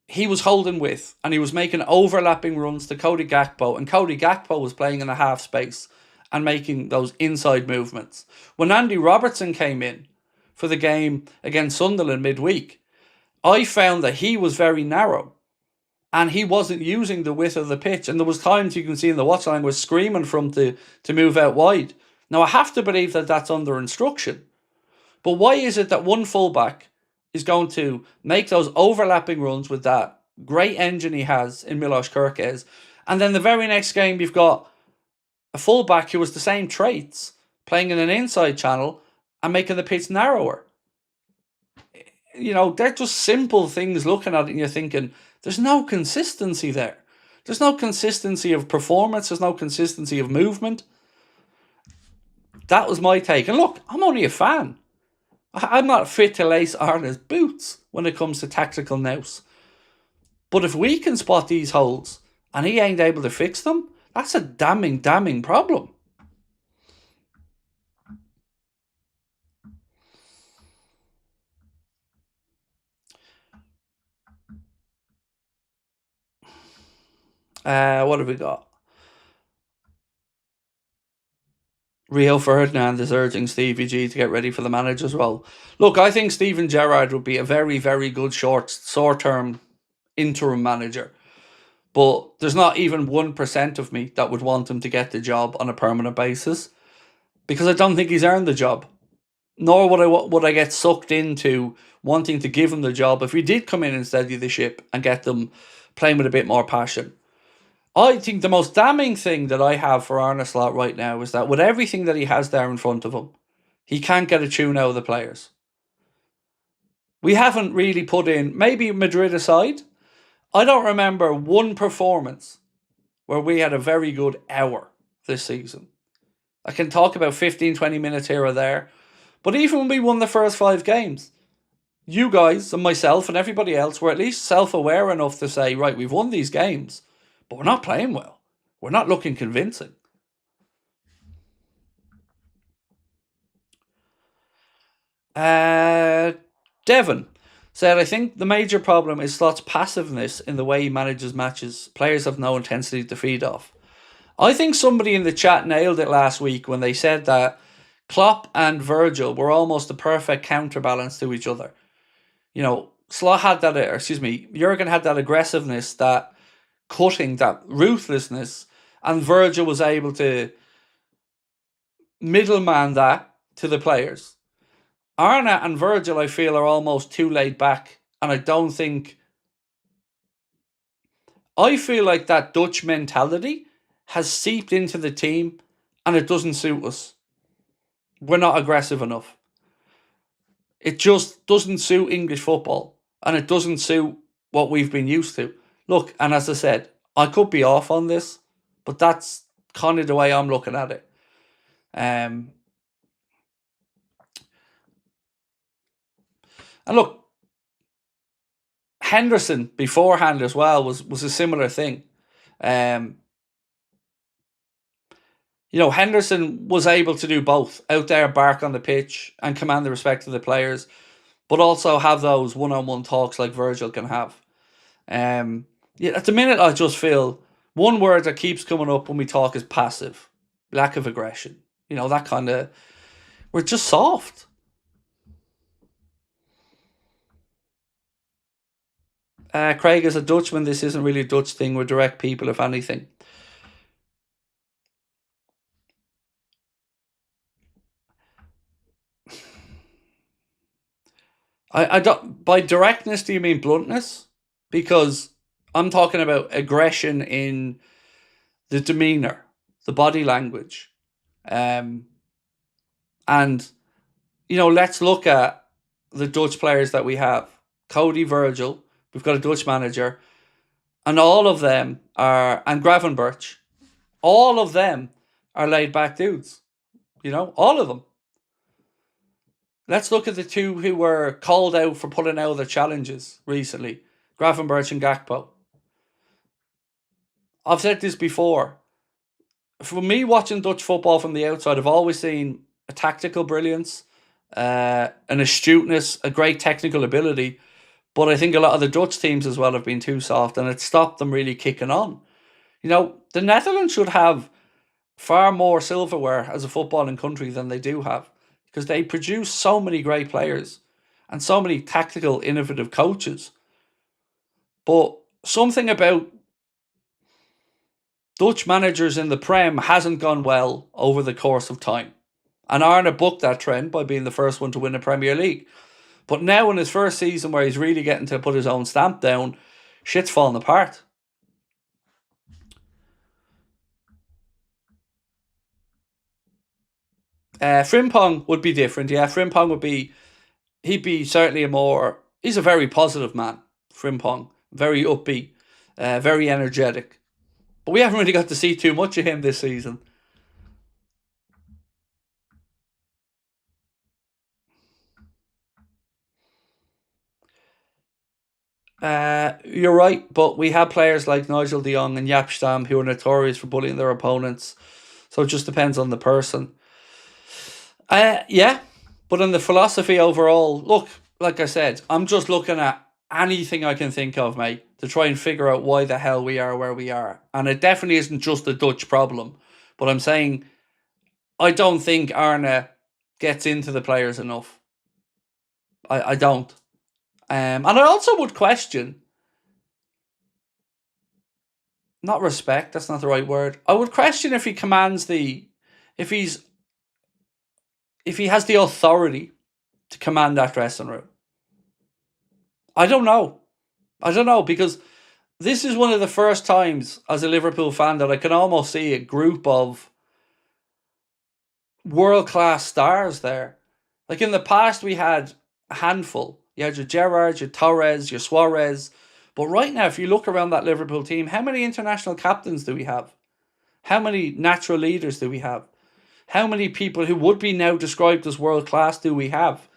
A: he was holding with, and he was making overlapping runs to Cody Gakpo, and Cody Gakpo was playing in the half space and making those inside movements. When Andy Robertson came in for the game against Sunderland midweek, I found that he was very narrow, and he wasn't using the width of the pitch. And there was times you can see in the watch line was screaming for him to move out wide. Now, I have to believe that that's under instruction. But why is it that one fullback is going to make those overlapping runs with that great engine he has in Milos Kerkez, and then the very next game you've got a fullback who has the same traits playing in an inside channel and making the pitch narrower? They're just simple things looking at it and you're thinking, there's no consistency there. There's no consistency of performance. There's no consistency of movement. That was my take. And look, I'm only a fan. I'm not fit to lace Arna's boots when it comes to tactical nous. But if we can spot these holes and he ain't able to fix them, that's a damning problem. What have we got? Rio Ferdinand is urging Stevie G to get ready for the manager's role. Look, I think Steven Gerrard would be a very, very good short-term interim manager. But there's not even 1% of me that would want him to get the job on a permanent basis, because I don't think he's earned the job. Nor would I get sucked into wanting to give him the job if we did come in and steady the ship and get them playing with a bit more passion. I think the most damning thing that I have for Arne Slot right now is that with everything that he has there in front of him, he can't get a tune out of the players. We haven't really put in, maybe Madrid aside, I don't remember one performance where we had a very good hour this season. I can talk about 15, 20 minutes here or there, but even when we won the first 5 games, you guys and myself and everybody else were at least self-aware enough to say, right, we've won these games, but we're not playing well. We're not looking convincing. Devon said, I think the major problem is Slot's passiveness in the way he manages matches. Players have no intensity to feed off. I think somebody in the chat nailed it last week when they said that Klopp and Virgil were almost the perfect counterbalance to each other. Slot had that, Jurgen had that aggressiveness, that cutting, that ruthlessness, and Virgil was able to middleman that to the players. Arne and Virgil, I feel, are almost too laid back, and I feel like that Dutch mentality has seeped into the team and it doesn't suit us. We're not aggressive enough. It just doesn't suit English football, and it doesn't suit what we've been used to. Look, and as I said, I could be off on this, but that's kind of the way I'm looking at it. And look, Henderson beforehand as well was a similar thing. Henderson was able to do both, out there, bark on the pitch and command the respect of the players, but also have those one-on-one talks like Virgil can have. At the minute, I just feel one word that keeps coming up when we talk is passive, lack of aggression. That kind of, we're just soft. Craig, as a Dutchman, this isn't really a Dutch thing. We're direct people, if anything. I don't. By directness, do you mean bluntness? Because I'm talking about aggression in the demeanor, the body language, and let's look at the Dutch players that we have. Cody, Virgil. We've got a Dutch manager, and all of them and Gravenberch, all of them are laid back dudes. All of them. Let's look at the two who were called out for pulling out of their challenges recently, Gravenberch and Gakpo. I've said this before. For me, watching Dutch football from the outside, I've always seen a tactical brilliance, an astuteness, a great technical ability. But I think a lot of the Dutch teams as well have been too soft, and it stopped them really kicking on. The Netherlands should have far more silverware as a footballing country than they do have, because they produce so many great players and so many tactical, innovative coaches. But something about Dutch managers in the Prem hasn't gone well over the course of time. And Arne bucked that trend by being the first one to win the Premier League. But now in his first season where he's really getting to put his own stamp down, shit's falling apart. Frimpong would be different. Yeah, Frimpong would be, he'd be certainly he's a very positive man, Frimpong. Very upbeat, very energetic. But we haven't really got to see too much of him this season. You're right, but we have players like Nigel de Jong and Jaap Stam who are notorious for bullying their opponents. So it just depends on the person. Yeah, but in the philosophy overall, look, like I said, I'm just looking at anything I can think of, mate, to try and figure out why the hell we are where we are. And it definitely isn't just a Dutch problem. But I'm saying I don't think Arne gets into the players enough. I don't. And I also would question, not respect, that's not the right word. I would question if he commands if he has the authority to command that dressing room. I don't know. Because this is one of the first times as a Liverpool fan that I can almost see a group of world-class stars there. Like in the past we had a handful. You had your Gerrard, your Torres, your Suarez. But right now, if you look around that Liverpool team, how many international captains do we have? How many natural leaders do we have? How many people who would be now described as world-class do we have?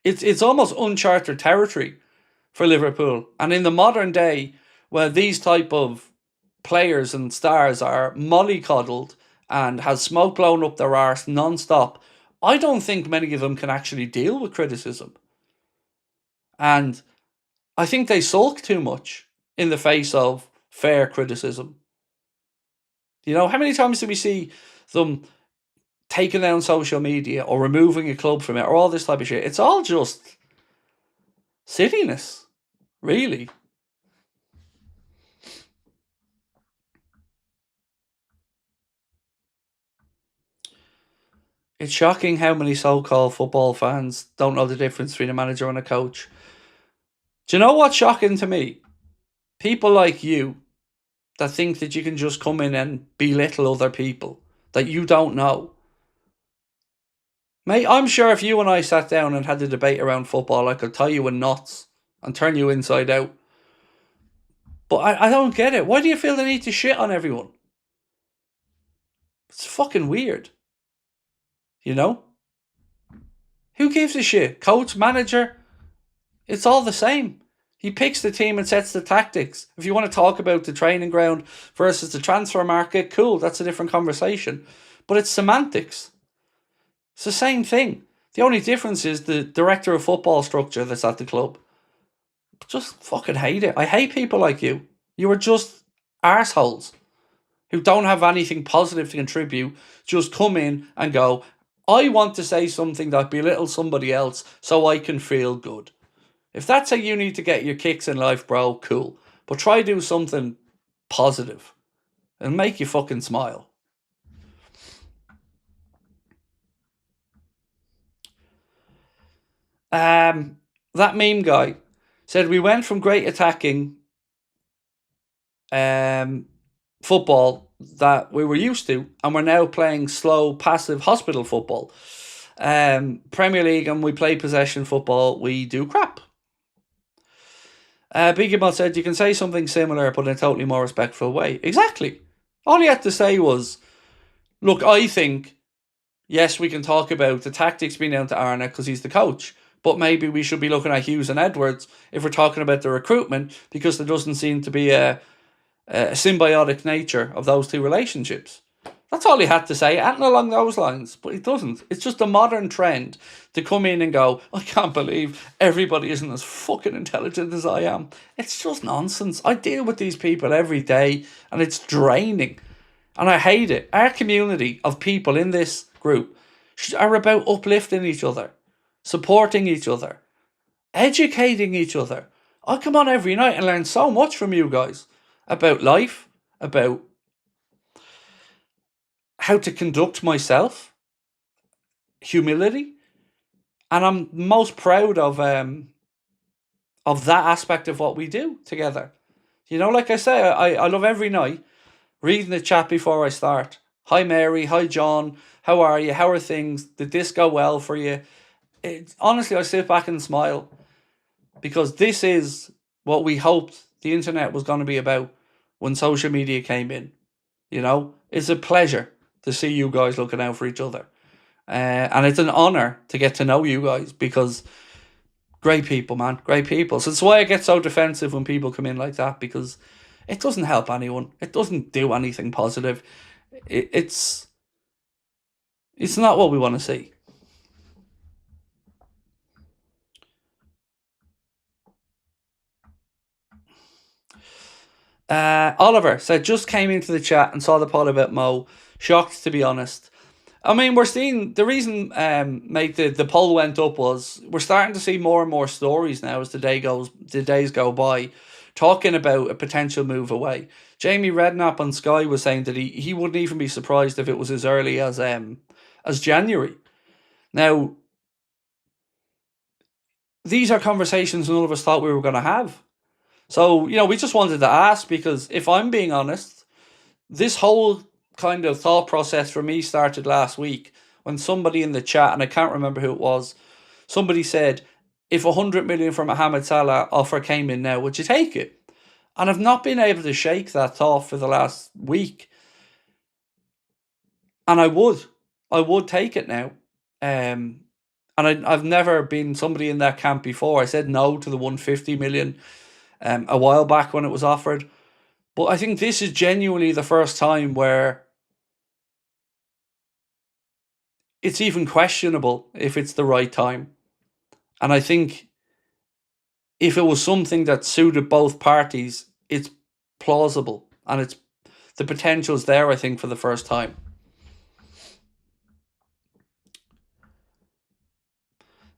A: It's almost uncharted territory for Liverpool. And in the modern day, where these type of players and stars are mollycoddled and has smoke blown up their arse non-stop, I don't think many of them can actually deal with criticism. And I think they sulk too much in the face of fair criticism. You know, how many times do we see them taking down social media or removing a club from it or all this type of shit? It's all just silliness, really. It's shocking how many so-called football fans don't know the difference between a manager and a coach. Do you know what's shocking to me? People like you that think that you can just come in and belittle other people that you don't know. Mate, I'm sure if you and I sat down and had a debate around football, I could tie you in knots and turn you inside out. But I don't get it. Why do you feel the need to shit on everyone? It's fucking weird. You know? Who gives a shit? Coach, manager? It's all the same. He picks the team and sets the tactics. If you want to talk about the training ground versus the transfer market, cool, that's a different conversation. But it's semantics. It's the same thing. The only difference is the director of football structure that's at the club. Just fucking hate it. I hate people like you. You are just arseholes who don't have anything positive to contribute. Just come in and go, I want to say something that belittles somebody else so I can feel good. If that's how you need to get your kicks in life, bro, cool. But try do something positive and make you fucking smile. That meme guy said we went from great attacking football that we were used to, and we're now playing slow, passive hospital football. Premier League, and we play possession football, we do crap. Big Mal said you can say something similar but in a totally more respectful way. Exactly. All he had to say was, look, I think, yes, we can talk about the tactics being down to Arne because he's the coach, but maybe we should be looking at Hughes and Edwards if we're talking about the recruitment, because there doesn't seem to be a symbiotic nature of those two relationships. That's all he had to say, and along those lines, but it doesn't. It's just a modern trend to come in and go, I can't believe everybody isn't as fucking intelligent as I am. It's just nonsense. I deal with these people every day, and it's draining, and I hate it. Our community of people in this group are about uplifting each other, supporting each other, educating each other, I come on every night and learn so much from you guys about life, about how to conduct myself, humility, and I'm most proud of that aspect of what we do together. You know, like I say, I love every night reading the chat before I start. Hi Mary, hi John, how are you? How are things? Did this go well for you? Honestly, I sit back and smile because this is what we hoped the internet was going to be about when social media came in. You know, it's a pleasure to see you guys looking out for each other. And it's an honor to get to know you guys because great people, man, great people. So that's why I get so defensive when people come in like that, because it doesn't help anyone. It doesn't do anything positive. It's not what we want to see. Oliver said, just came into the chat and saw the poll about Mo. Shocked, to be honest. I mean, we're seeing the reason, mate, the poll went up was we're starting to see more and more stories now as the days go by, talking about a potential move away. Jamie Redknapp on Sky was saying that he wouldn't even be surprised if it was as early as January. Now, these are conversations none of us thought we were going to have. So, you know, we just wanted to ask because if I'm being honest, this whole kind of thought process for me started last week when somebody in the chat, and I can't remember who it was, somebody said, if 100 million for Mohamed Salah offer came in now, would you take it? And I've not been able to shake that thought for the last week. And I would take it now. And I've never been somebody in that camp before. I said no to the 150 million a while back when it was offered. But I think this is genuinely the first time where it's even questionable if it's the right time. And I think if it was something that suited both parties, it's plausible and it's the potential's there, I think, for the first time.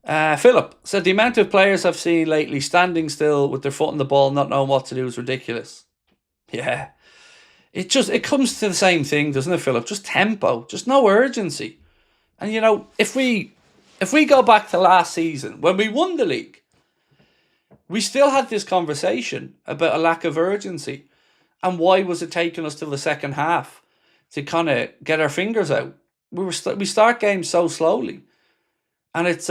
A: Philip said the amount of players I've seen lately standing still with their foot on the ball, not knowing what to do, is ridiculous. Yeah. It comes to the same thing, doesn't it, Philip? Just tempo, just no urgency. And you know, if we go back to last season when we won the league, we still had this conversation about a lack of urgency, and why was it taking us till the second half to kind of get our fingers out? We start games so slowly, and it's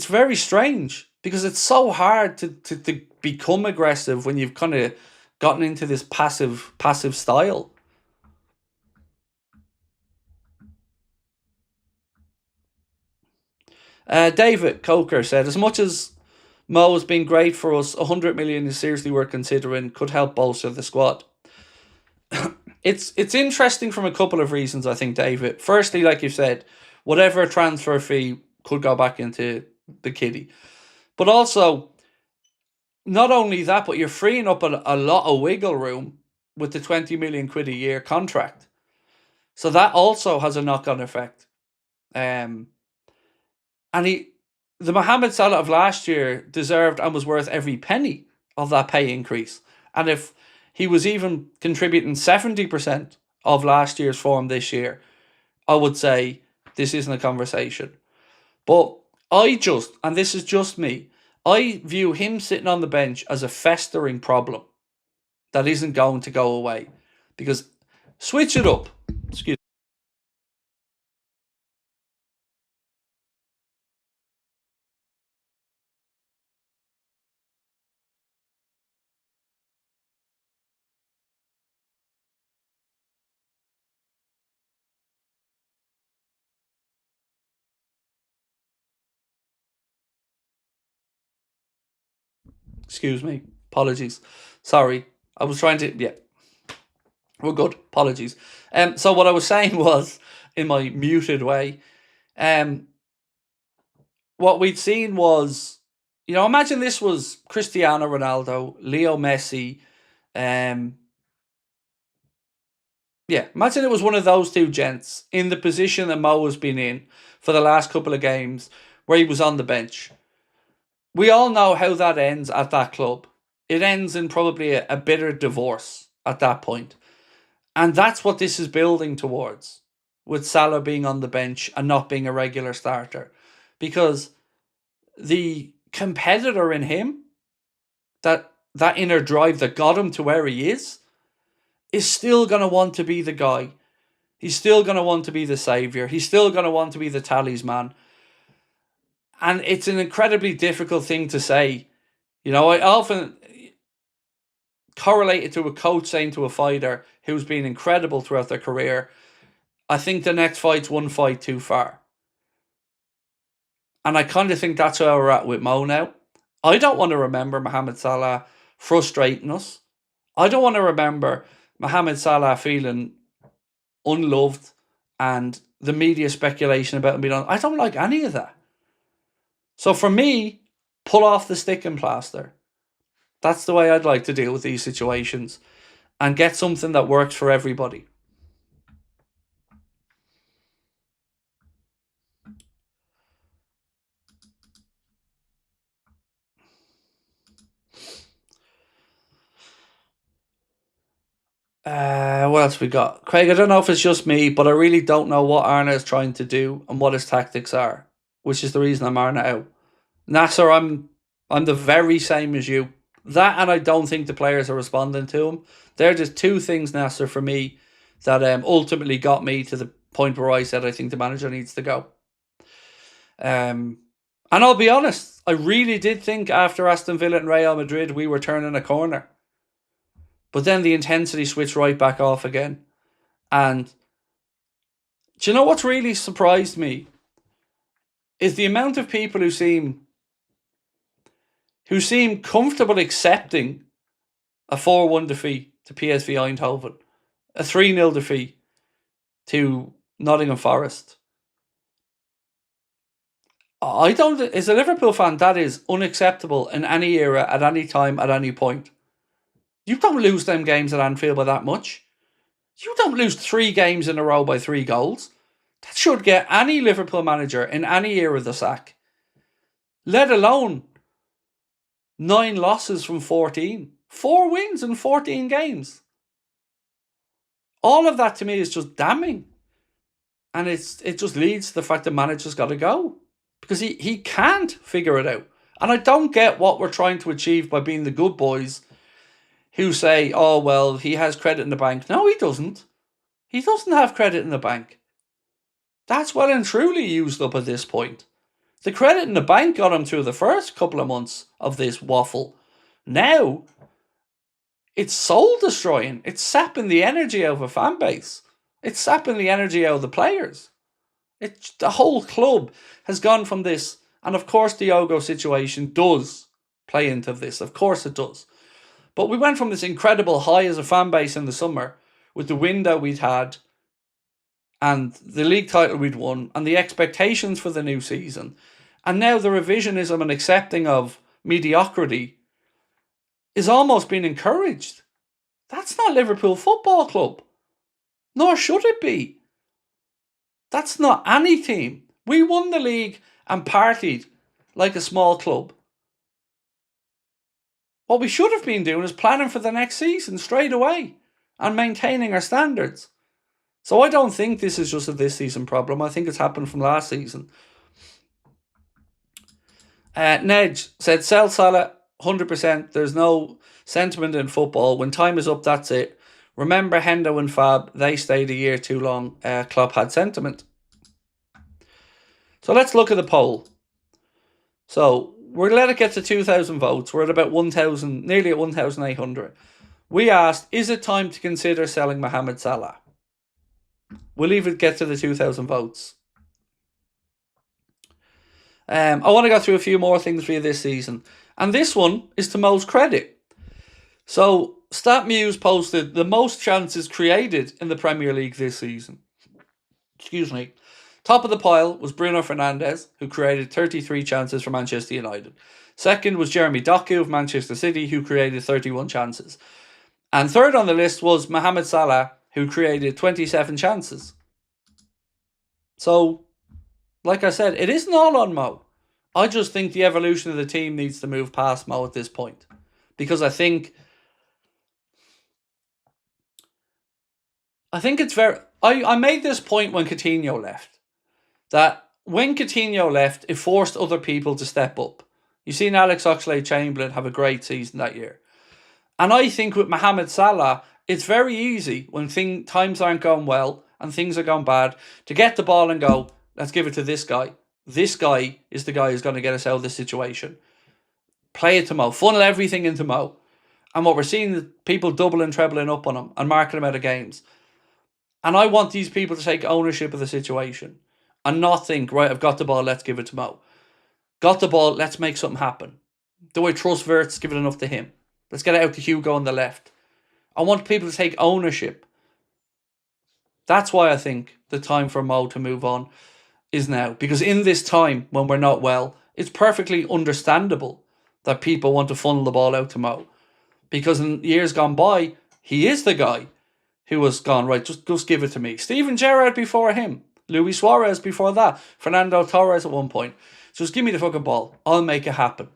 A: very strange because it's so hard to become aggressive when you've kind of gotten into this passive style. David Coker said, as much as Mo has been great for us, 100 million is seriously worth considering, could help bolster the squad. It's interesting from a couple of reasons, I think, David. Firstly, like you said, whatever transfer fee could go back into the kitty. But also, not only that, but you're freeing up a lot of wiggle room with the 20 million quid a year contract. So that also has a knock-on effect. And the Mohamed Salah of last year deserved and was worth every penny of that pay increase. And if he was even contributing 70% of last year's form this year, I would say this isn't a conversation. But and this is just me, I view him sitting on the bench as a festering problem that isn't going to go away. Because switch it up. Excuse me. Apologies. Sorry. I was trying to... Yeah. We're good. Apologies. So what I was saying was, in my muted way, what we'd seen was, you know, imagine this was Cristiano Ronaldo, Leo Messi, imagine it was one of those two gents in the position that Mo has been in for the last couple of games where he was on the bench. we all know how that ends at that club. It ends in probably a bitter divorce at that point. And that's what this is building towards, with Salah being on the bench and not being a regular starter. Because the competitor in him, that inner drive that got him to where he is still going to want to be the guy. He's still going to want to be the saviour. He's still going to want to be the talisman. And it's an incredibly difficult thing to say. You know, I often correlate it to a coach saying to a fighter who's been incredible throughout their career, I think the next fight's one fight too far. And I kind of think that's where we're at with Mo now. I don't want to remember Mohamed Salah frustrating us. I don't want to remember Mohamed Salah feeling unloved and the media speculation about him being on. I don't like any of that. So for me, pull off the sticking plaster. That's the way I'd like to deal with these situations and get something that works for everybody. What else we got? Craig, I don't know if it's just me, but I really don't know what Arna is trying to do and what his tactics are, which is the reason I'm Arna out. Nasser, I'm the very same as you. That, and I don't think the players are responding to him. They're just two things, Nasser, for me, that ultimately got me to the point where I said I think the manager needs to go. And I'll be honest, I really did think after Aston Villa and Real Madrid we were turning a corner. But then the intensity switched right back off again. And do you know what's really surprised me? Is the amount of people who seem comfortable accepting a 4-1 defeat to PSV Eindhoven, a 3-0 defeat to Nottingham Forest. As a Liverpool fan, that is unacceptable in any era, at any time, at any point. You don't lose them games at Anfield by that much. You don't lose 3 games in a row by 3 goals. That should get any Liverpool manager in any era the sack. Let alone 9 losses from 14. 4 wins in 14 games. All of that to me is just damning. And it just leads to the fact the manager's got to go. Because he can't figure it out. And I don't get what we're trying to achieve by being the good boys who say, oh, well, he has credit in the bank. No, he doesn't. He doesn't have credit in the bank. That's well and truly used up at this point. The credit in the bank got him through the first couple of months of this waffle. Now, it's soul destroying. It's sapping the energy out of a fan base. It's sapping the energy out of the players. The whole club has gone from this, and of course the Diogo situation does play into this. Of course it does. But we went from this incredible high as a fan base in the summer with the window we'd had and the league title we'd won and the expectations for the new season. And now the revisionism and accepting of mediocrity is almost being encouraged. That's not Liverpool Football Club. Nor should it be. That's not any team. We won the league and partied like a small club. What we should have been doing is planning for the next season straight away and maintaining our standards. So I don't think this is just a this season problem. I think it's happened from last season. Nedge said, sell Salah 100%. There's no sentiment in football. When time is up, that's it. Remember Hendo and Fab, they stayed a year too long. Klopp had sentiment. So let's look at the poll. So we're let it get to 2,000 votes. We're at about 1,000, nearly at 1,800. We asked, is it time to consider selling Mohamed Salah? We'll leave it get to the 2,000 votes. I want to go through a few more things for you this season. And this one is to Mo's credit. So StatMuse posted the most chances created in the Premier League this season. Excuse me. Top of the pile was Bruno Fernandes, who created 33 chances for Manchester United. Second was Jeremy Doku of Manchester City, who created 31 chances. And third on the list was Mohamed Salah, who created 27 chances. So, like I said, it isn't all on Mo. I just think the evolution of the team needs to move past Mo at this point. Because I think it's very... I made this point when Coutinho left. That when Coutinho left, it forced other people to step up. You've seen Alex Oxlade-Chamberlain have a great season that year. And I think with Mohamed Salah, it's very easy when times aren't going well and things are going bad to get the ball and go, let's give it to this guy. This guy is the guy who's going to get us out of this situation. Play it to Mo. Funnel everything into Mo. And what we're seeing is people doubling, trebling up on him and marking him out of games. And I want these people to take ownership of the situation and not think, right, I've got the ball, let's give it to Mo. Got the ball, let's make something happen. Do I trust Wirtz? Give it enough to him. Let's get it out to Hugo on the left. I want people to take ownership. That's why I think the time for Mo to move on is now. Because in this time when we're not well, it's perfectly understandable that people want to funnel the ball out to Mo. Because in years gone by, he is the guy who has gone, right, just give it to me. Steven Gerrard before him. Luis Suarez before that. Fernando Torres at one point. Just give me the fucking ball. I'll make it happen.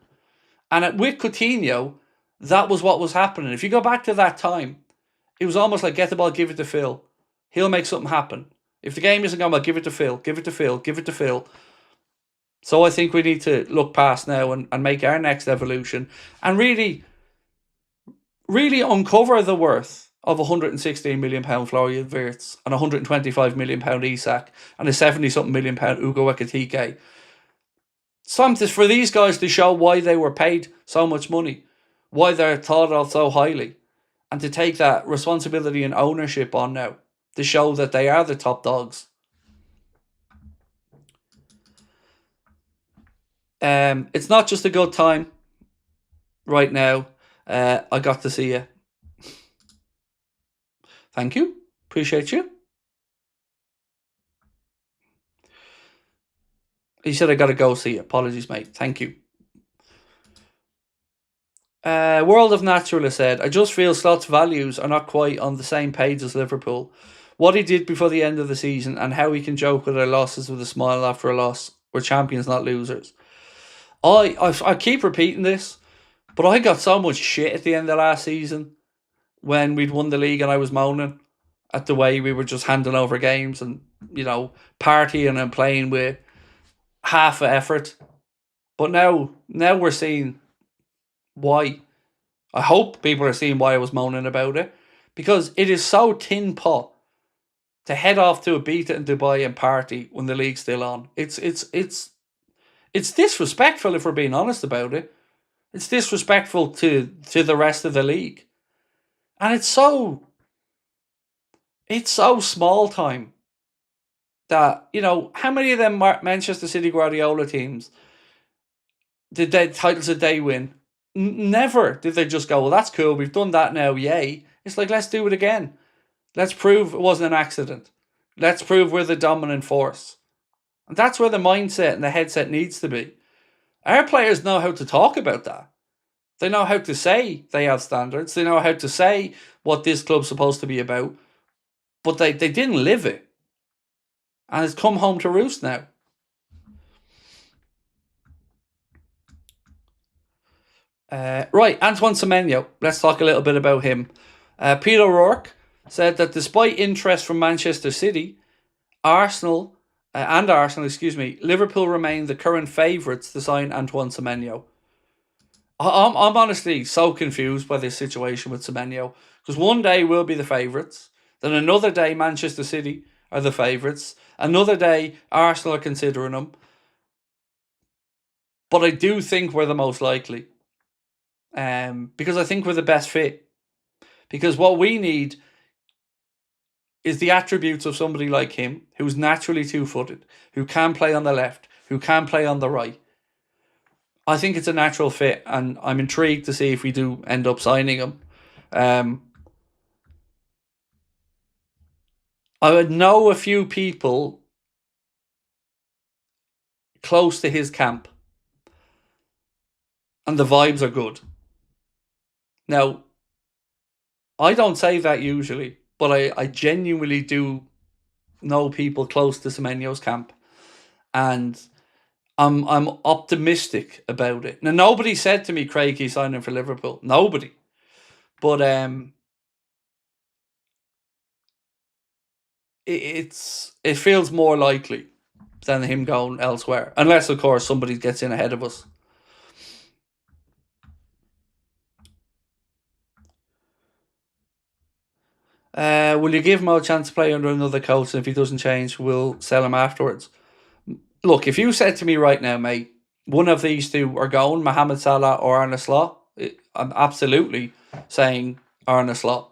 A: And with Coutinho, that was what was happening. If you go back to that time, it was almost like get the ball, give it to Phil. He'll make something happen. If the game isn't going well, give it to Phil, give it to Phil, give it to Phil. So I think we need to look past now and make our next evolution and really uncover the worth of £116 million Florian Wirtz and £125 million Isak and a 70-something million Ugo Ekitike. Something for these guys to show why they were paid so much money, why they're thought of so highly, and to take that responsibility and ownership on now to show that they are the top dogs. It's not just a good time right now. I got to see you. Thank you. Appreciate you. He said I got to go see you. Apologies, mate. Thank you. World of Naturalist said, I just feel Slot's values are not quite on the same page as Liverpool. What he did before the end of the season and how he can joke with our losses with a smile after a loss. We're champions, not losers. I keep repeating this, but I got so much shit at the end of last season when we'd won the league and I was moaning at the way we were just handing over games and, you know, partying and playing with half an effort. But now we're seeing why. I hope people are seeing why I was moaning about it, because it is so tin pot to head off to Ibiza in Dubai and party when the league's still on. It's disrespectful if we're being honest about it. It's disrespectful to the rest of the league. And it's so small time that, you know, how many of them Manchester City Guardiola teams did titles did they win? Never did they just go, well, that's cool, we've done that now, yay. It's like, let's do it again. Let's prove it wasn't an accident. Let's prove we're the dominant force. And that's where the mindset and the headset needs to be. Our players know how to talk about that. They know how to say they have standards. They know how to say what this club's supposed to be about. But they didn't live it. And it's come home to roost now. Right, Antoine Semeno. Let's talk a little bit about him. Peter O'Rourke said that despite interest from Manchester City, Liverpool remain the current favourites to sign Antoine Semeno. I'm honestly so confused by this situation with Semeno, because one day we'll be the favourites, then another day Manchester City are the favourites, another day Arsenal are considering them, but I do think we're the most likely, because I think we're the best fit, because what we need is the attributes of somebody like him, who's naturally two-footed, who can play on the left, who can play on the right. I think it's a natural fit, and I'm intrigued to see if we do end up signing him. I would know a few people close to his camp, and the vibes are good. Now, I don't say that usually, but I genuinely do know people close to Semenyo's camp, and I'm optimistic about it. Now, nobody said to me, Craig, he's signing for Liverpool. Nobody. But it feels more likely than him going elsewhere. Unless, of course, somebody gets in ahead of us. Will you give Mo a chance to play under another coach, and if he doesn't change, we'll sell him afterwards? Look, if you said to me right now, mate, one of these two are going, Mohamed Salah or Arne Slot, I'm absolutely saying Arne Slot.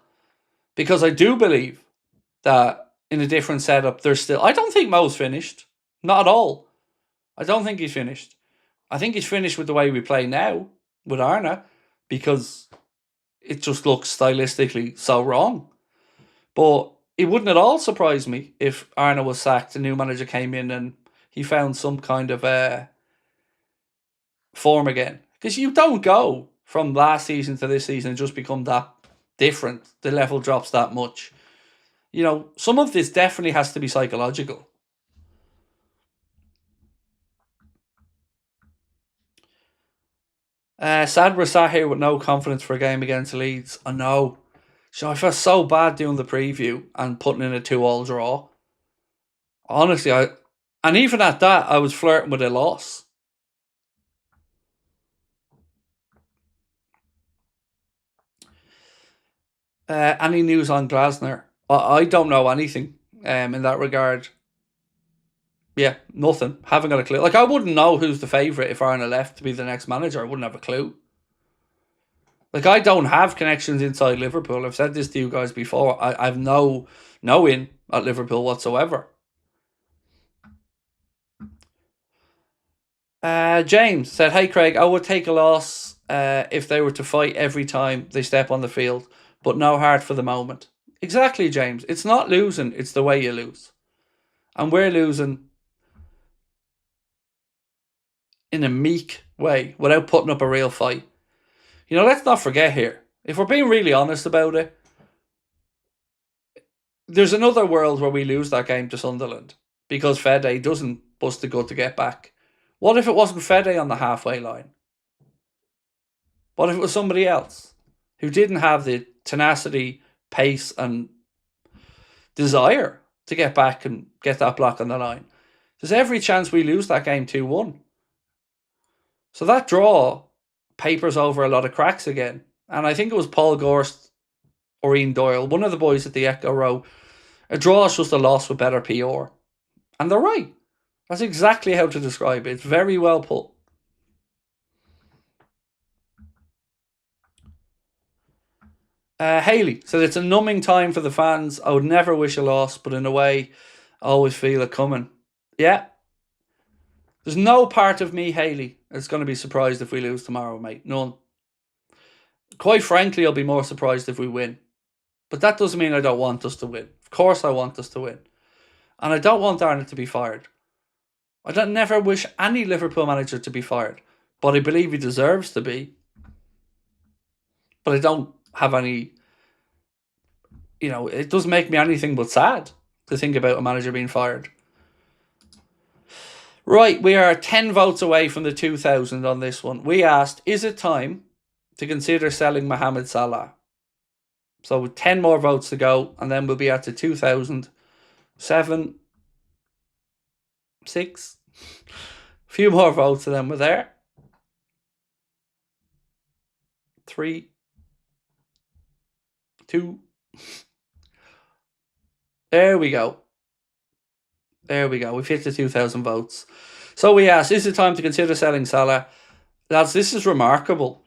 A: Because I do believe that in a different setup, there's still... I don't think Mo's finished. Not at all. I don't think he's finished. I think he's finished with the way we play now with Arne, because it just looks stylistically so wrong. But it wouldn't at all surprise me if Arne was sacked, a new manager came in and he found some kind of form again. Because you don't go from last season to this season and just become that different. The level drops that much. You know, some of this definitely has to be psychological. Sad we're sat here with no confidence for a game against Leeds. I know. So I felt so bad doing the preview and putting in a 2-2 draw. Honestly, and even at that, I was flirting with a loss. Any news on Glasner? I don't know anything in that regard. Yeah, nothing. Haven't got a clue. Like, I wouldn't know who's the favourite if Arne left to be the next manager. I wouldn't have a clue. Like, I don't have connections inside Liverpool. I've said this to you guys before. I've no in at Liverpool whatsoever. James said, "Hey Craig, I would take a loss if they were to fight every time they step on the field, but no heart for the moment." Exactly, James. It's not losing, it's the way you lose. And we're losing in a meek way without putting up a real fight. You know, let's not forget here, if we're being really honest about it, there's another world where we lose that game to Sunderland because Fede doesn't bust a gut to get back. What if it wasn't Fede on the halfway line? What if it was somebody else who didn't have the tenacity, pace, and desire to get back and get that block on the line? There's every chance we lose that game 2-1. So that draw papers over a lot of cracks again. And I think it was Paul Gorst or Ian Doyle, one of the boys at the Echo Row, a draw is just a loss with better PR. And they're right. That's exactly how to describe it. It's very well put. Haley said, "It's a numbing time for the fans. I would never wish a loss, but in a way, I always feel it coming." Yeah. There's no part of me, Haley, that's going to be surprised if we lose tomorrow, mate. None. Quite frankly, I'll be more surprised if we win. But that doesn't mean I don't want us to win. Of course I want us to win. And I don't want Arne to be fired. I don't never wish any Liverpool manager to be fired. But I believe he deserves to be. But I don't have any... You know, it doesn't make me anything but sad to think about a manager being fired. Right, we are 10 votes away from the 2,000 on this one. We asked, is it time to consider selling Mohamed Salah? So 10 more votes to go, and then we'll be at the 2,000. 7, 6. A few more votes, and then we're there. 3, 2. There we go. There we go. We've hit the 2,000 votes. So we asked, is it time to consider selling Salah? Lads, this is remarkable.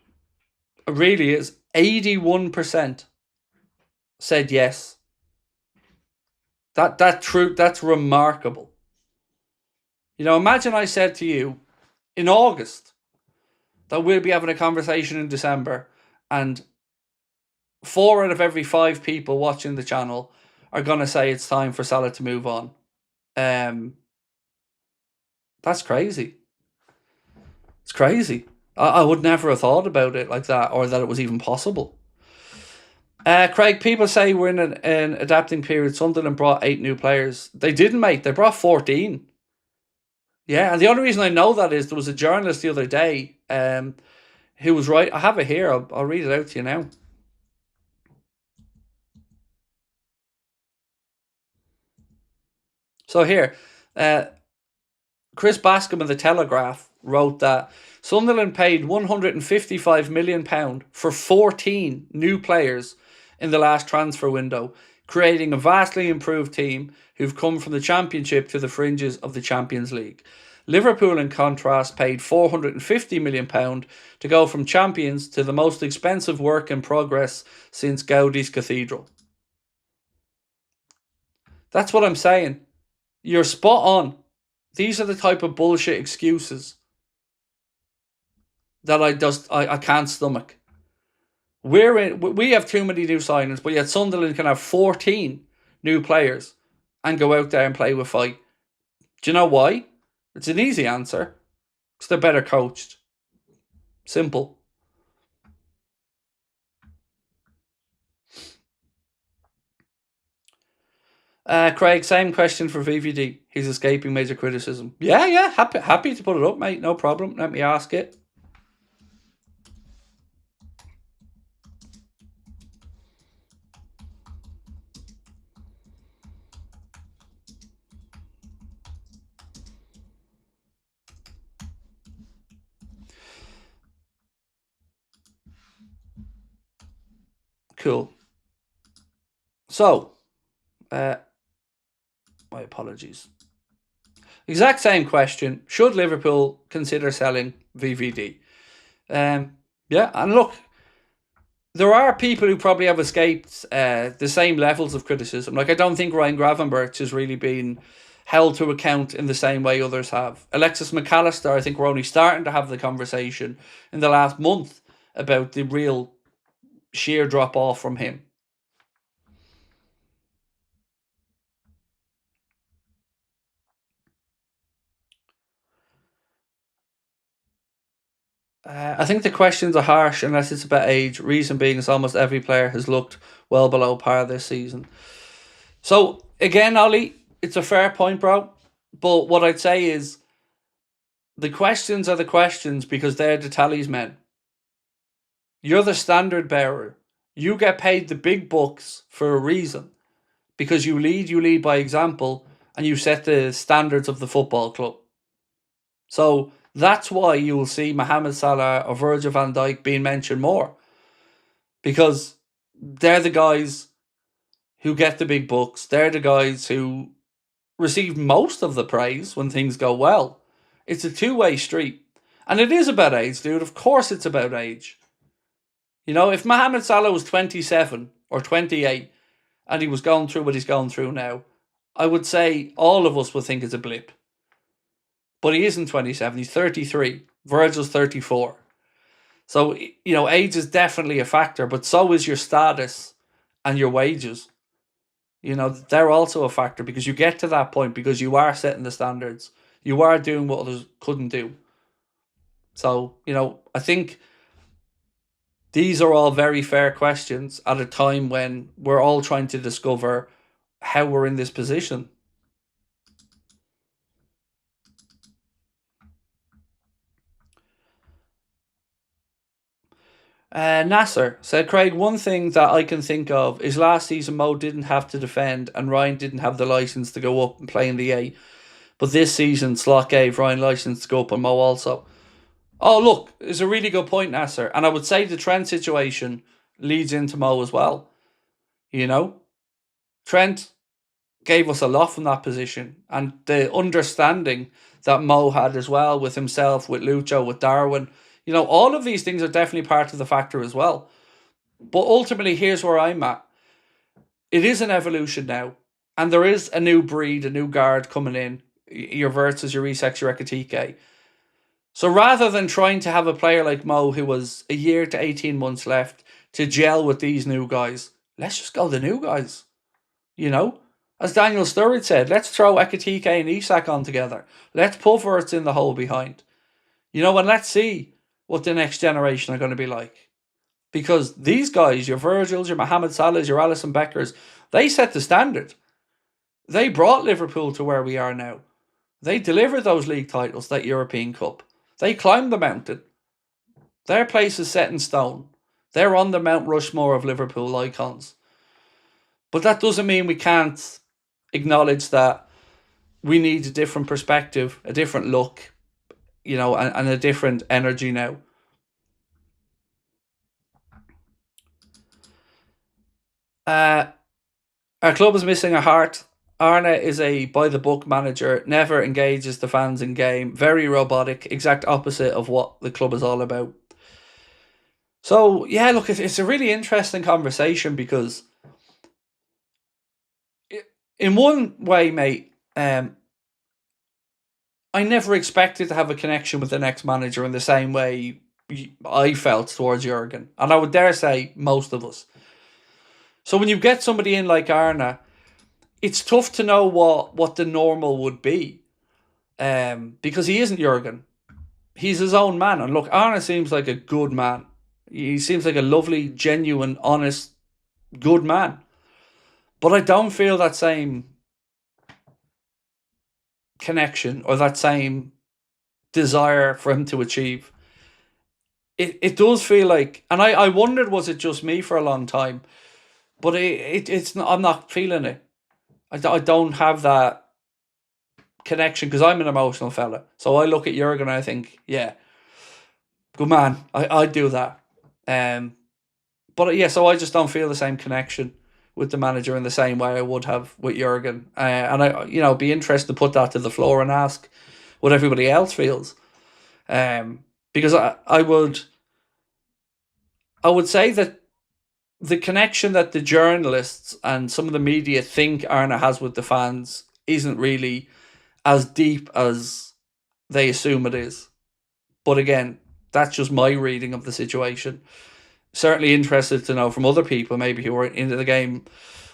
A: It really is. 81% said yes. That's remarkable. You know, imagine I said to you in August that we'll be having a conversation in December and 4 out of every 5 people watching the channel are going to say it's time for Salah to move on. That's crazy. It's crazy. I would never have thought about it like that, or that it was even possible. Craig, people say we're in an adapting period. Sunderland brought 8 new players. They didn't, mate. They brought 14. Yeah, and the only reason I know that is there was a journalist the other day who was right. I have it here. I'll read it out to you now. So here, uh, Chris Bascom of the Telegraph wrote that Sunderland paid £155 million for 14 new players in the last transfer window, creating a vastly improved team who've come from the Championship to the fringes of the Champions League. Liverpool, in contrast, paid £450 million to go from champions to the most expensive work in progress since Gaudi's Cathedral. That's what I'm saying. You're spot on. These are the type of bullshit excuses that I can't stomach. We have too many new signings, but yet Sunderland can have 14 new players and go out there and play with fight. Do you know why? It's an easy answer. Because they're better coached. Simple. Craig, same question for VVD. He's escaping major criticism. Yeah, happy to put it up, mate. No problem. Let me ask it. Cool. So, my apologies. Exact same question. Should Liverpool consider selling VVD? Yeah, and look, there are people who probably have escaped the same levels of criticism. Like, I don't think Ryan Gravenberch has really been held to account in the same way others have. Alexis McAllister, I think we're only starting to have the conversation in the last month about the real sheer drop off from him. I think the questions are harsh unless it's about age. Reason being is almost every player has looked well below par this season. So, again, Ollie, it's a fair point, bro. But what I'd say is the questions are the questions because they're the talisman. You're the standard bearer. You get paid the big bucks for a reason. Because you lead by example, and you set the standards of the football club. So that's why you will see Mohamed Salah or Virgil van Dijk being mentioned more. Because they're the guys who get the big bucks. They're the guys who receive most of the praise when things go well. It's a two-way street. And it is about age, dude. Of course it's about age. You know, if Mohamed Salah was 27 or 28 and he was going through what he's going through now, I would say all of us would think it's a blip. But he isn't 27, he's 33. Virgil's 34. So, you know, age is definitely a factor, but so is your status and your wages. You know, they're also a factor because you get to that point because you are setting the standards. You are doing what others couldn't do. So, you know, I think these are all very fair questions at a time when we're all trying to discover how we're in this position. Nasser said, Craig, one thing that I can think of is last season Mo didn't have to defend and Ryan didn't have the licence to go up and play in the A. But this season, Slot gave Ryan licence to go up and Mo also. Oh, look, it's a really good point, Nasser. And I would say the Trent situation leads into Mo as well. You know, Trent gave us a lot from that position. And the understanding that Mo had as well with himself, with Lucho, with Darwin. You know, all of these things are definitely part of the factor as well. But ultimately, here's where I'm at. It is an evolution now. And there is a new breed, a new guard coming in. Your Verts, your Isaks, your Ekatike. So rather than trying to have a player like Mo who was a year to 18 months left to gel with these new guys, let's just go the new guys. You know? As Daniel Sturridge said, let's throw Ekatike and Isak on together. Let's put Verts in the hole behind. You know, and let's see what the next generation are going to be like. Because these guys, your Virgils, your Mohamed Salahs, your Alisson Beckers, they set the standard. They brought Liverpool to where we are now. They delivered those league titles, that European Cup. They climbed the mountain. Their place is set in stone. They're on the Mount Rushmore of Liverpool icons. But that doesn't mean we can't acknowledge that we need a different perspective, a different look, and a different energy now. Our club is missing a heart. Arne is a by-the-book manager, never engages the fans in game, very robotic, exact opposite of what the club is all about. So, yeah, look, it's a really interesting conversation because in one way, mate, I never expected to have a connection with the next manager in the same way I felt towards Jurgen. And I would dare say most of us. So when you get somebody in like Arne, it's tough to know what the normal would be. Because he isn't Jurgen. He's his own man. And look, Arne seems like a good man. He seems like a lovely, genuine, honest, good man. But I don't feel that same connection or that same desire for him to achieve. It does feel like, and I wondered, was it just me for a long time? But it's not, I'm not feeling it. I don't have that connection because I'm an emotional fella. So I look at Jurgen and I think, yeah, good man. I'd do that. But yeah, so I just don't feel the same connection with the manager in the same way I would have with Jurgen. And I, be interested to put that to the floor and ask what everybody else feels. Because I would say that the connection that the journalists and some of the media think Arne has with the fans isn't really as deep as they assume it is. But again, that's just my reading of the situation. Certainly interested to know from other people, maybe who are into the game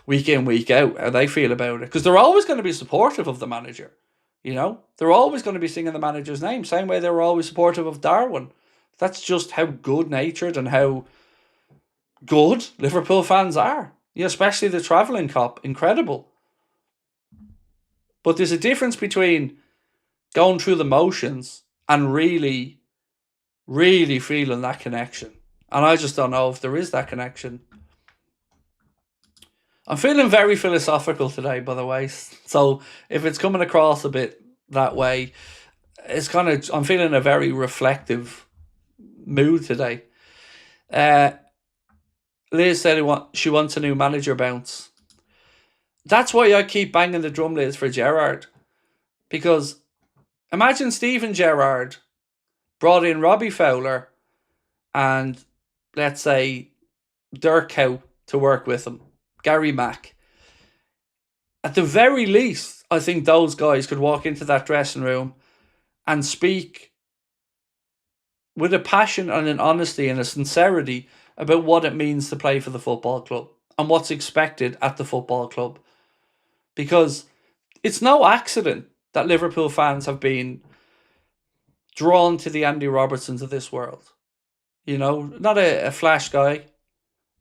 A: week in, week out, how they feel about it. Because they're always going to be supportive of the manager. They're always going to be singing the manager's name, same way they were always supportive of Darwin. That's just how good-natured and how good Liverpool fans are. Especially the travelling cop. Incredible. But there's a difference between going through the motions and really, really feeling that connection. And I just don't know if there is that connection. I'm feeling very philosophical today, by the way. So if it's coming across a bit that way, it's I'm feeling a very reflective mood today. Liz said she wants a new manager bounce. That's why I keep banging the drum, Liz, for Gerrard. Because imagine Steven Gerrard brought in Robbie Fowler and, let's say, Dirk Cow to work with him. Gary Mack. At the very least, I think those guys could walk into that dressing room and speak with a passion and an honesty and a sincerity about what it means to play for the football club and what's expected at the football club. Because it's no accident that Liverpool fans have been drawn to the Andy Robertsons of this world. Not a flash guy,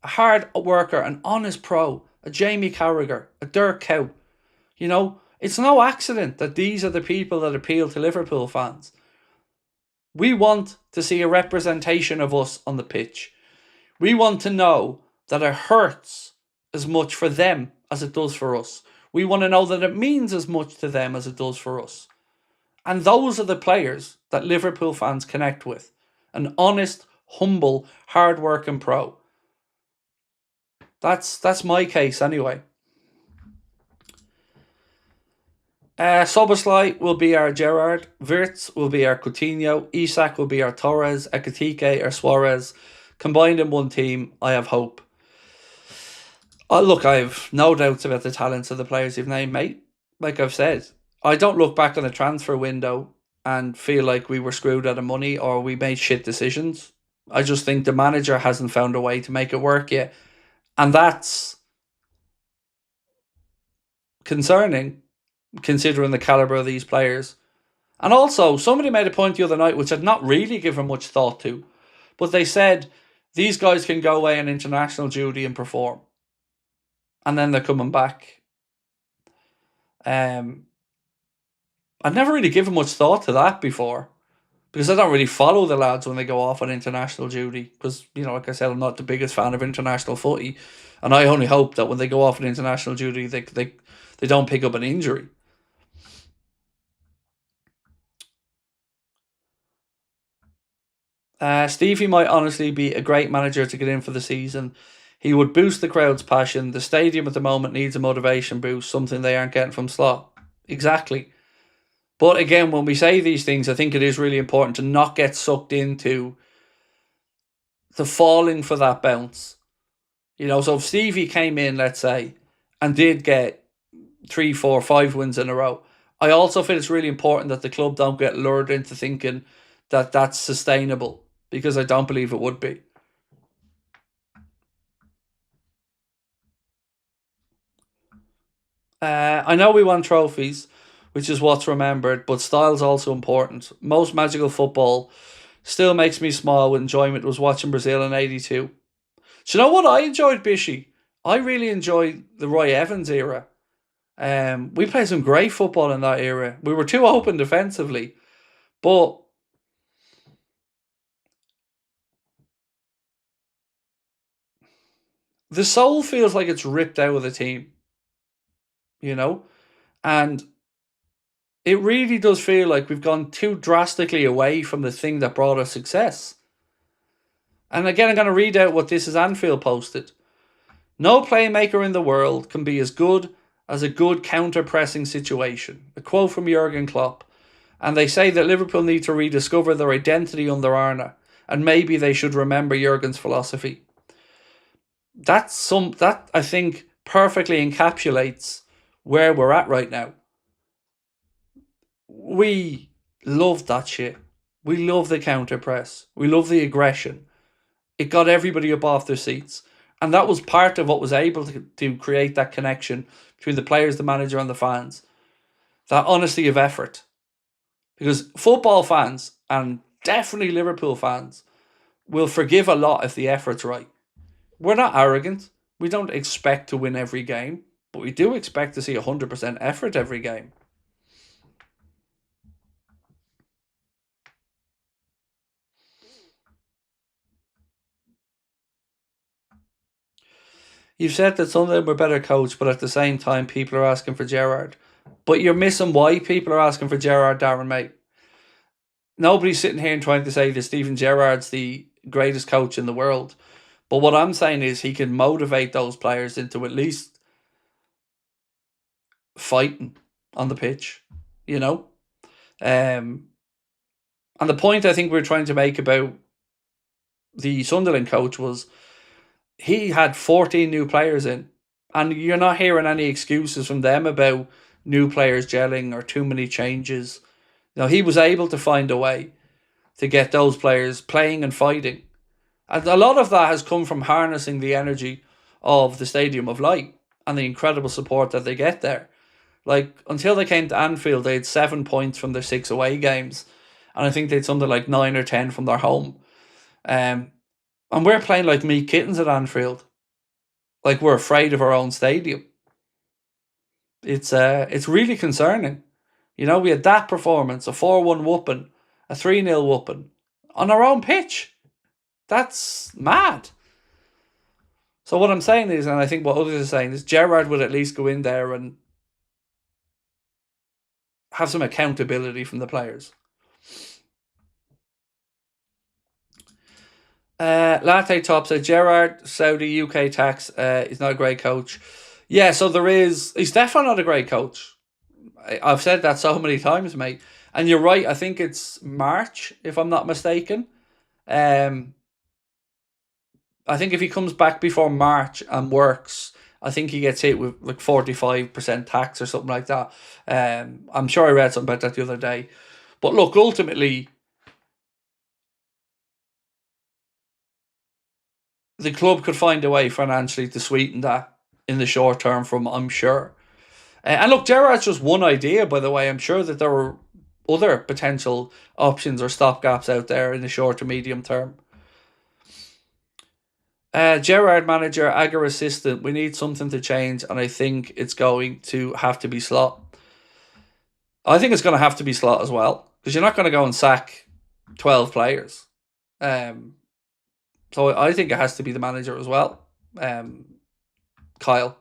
A: a hard worker, an honest pro, a Jamie Carragher, a Dirk Cow. It's no accident that these are the people that appeal to Liverpool fans. We want to see a representation of us on the pitch. We want to know that it hurts as much for them as it does for us. We want to know that it means as much to them as it does for us. And those are the players that Liverpool fans connect with. An honest, humble, hard-working pro. That's my case anyway. Soboslai will be our Gerrard. Wirtz will be our Coutinho. Isak will be our Torres. Ekitike our Suarez. Combined in one team, I have hope. Look, I have no doubts about the talents of the players you've named, mate. Like I've said, I don't look back on the transfer window and feel like we were screwed out of money or we made shit decisions. I just think the manager hasn't found a way to make it work yet. And that's concerning, considering the calibre of these players. And also, somebody made a point the other night, which I'd not really given much thought to, but they said these guys can go away on international duty and perform. And then they're coming back. I'd never really given much thought to that before, because I don't really follow the lads when they go off on international duty. Because, like I said, I'm not the biggest fan of international footy, and I only hope that when they go off on international duty, they don't pick up an injury. Stevie might honestly be a great manager to get in for the season. He would boost the crowd's passion. The stadium at the moment needs a motivation boost, something they aren't getting from Slot. Exactly. But again, when we say these things, I think it is really important to not get sucked into the falling for that bounce. So if Stevie came in, let's say, and did get 3, 4, 5 wins in a row, I also feel it's really important that the club don't get lured into thinking that that's sustainable, because I don't believe it would be. I know we won trophies, which is what's remembered, but style's also important. Most magical football still makes me smile with enjoyment was watching Brazil in '82. Do you know what I enjoyed, Bishy? I really enjoyed the Roy Evans era. We played some great football in that era. We were too open defensively, but the soul feels like it's ripped out of the team, you know? And it really does feel like we've gone too drastically away from the thing that brought us success. And again, I'm going to read out what This Is Anfield posted. No playmaker in the world can be as good as a good counter-pressing situation. A quote from Jurgen Klopp. And they say that Liverpool need to rediscover their identity under Arne, and maybe they should remember Jurgen's philosophy. That I think perfectly encapsulates where we're at right now. We love that shit. We love the counter press. We love the aggression. It got everybody up off their seats. And that was part of what was able to create that connection between the players, the manager, and the fans. That honesty of effort. Because football fans, and definitely Liverpool fans, will forgive a lot if the effort's right. We're not arrogant. We don't expect to win every game, but we do expect to see 100% effort every game. You've said that some of them were better coached, but at the same time, people are asking for Gerrard. But you're missing why people are asking for Gerrard, Darren, mate. Nobody's sitting here and trying to say that Steven Gerrard's the greatest coach in the world. But what I'm saying is he can motivate those players into at least fighting on the pitch, you know? And the point I think we're trying to make about the Sunderland coach was he had 14 new players in. And you're not hearing any excuses from them about new players gelling or too many changes. He was able to find a way to get those players playing and fighting. And a lot of that has come from harnessing the energy of the Stadium of Light and the incredible support that they get there. Like, until they came to Anfield, they had 7 points from their 6 away games. And I think they had something like 9 or 10 from their home. And we're playing like meat kittens at Anfield. Like, we're afraid of our own stadium. It's really concerning. We had that performance, a 4-1 whooping, a 3-0 whooping, on our own pitch. That's mad. So what I'm saying is, and I think what others are saying, is Gerrard would at least go in there and have some accountability from the players. Latte Top said Gerrard, Saudi UK tax, is not a great coach. Yeah, so he's definitely not a great coach. I've said that so many times, mate. And you're right, I think it's March, if I'm not mistaken. I think if he comes back before March and works, I think he gets hit with like 45% tax or something like that. I'm sure I read something about that the other day. But look, ultimately, the club could find a way financially to sweeten that in the short term I'm sure. And look, Gerrard's just one idea, by the way. I'm sure that there were other potential options or stopgaps out there in the short to medium term. Gerrard manager, Agar assistant. We need something to change, and I think it's going to have to be Slot. I think it's going to have to be Slot as well, because you're not going to go and sack 12 players. So I think it has to be the manager as well. Kyle.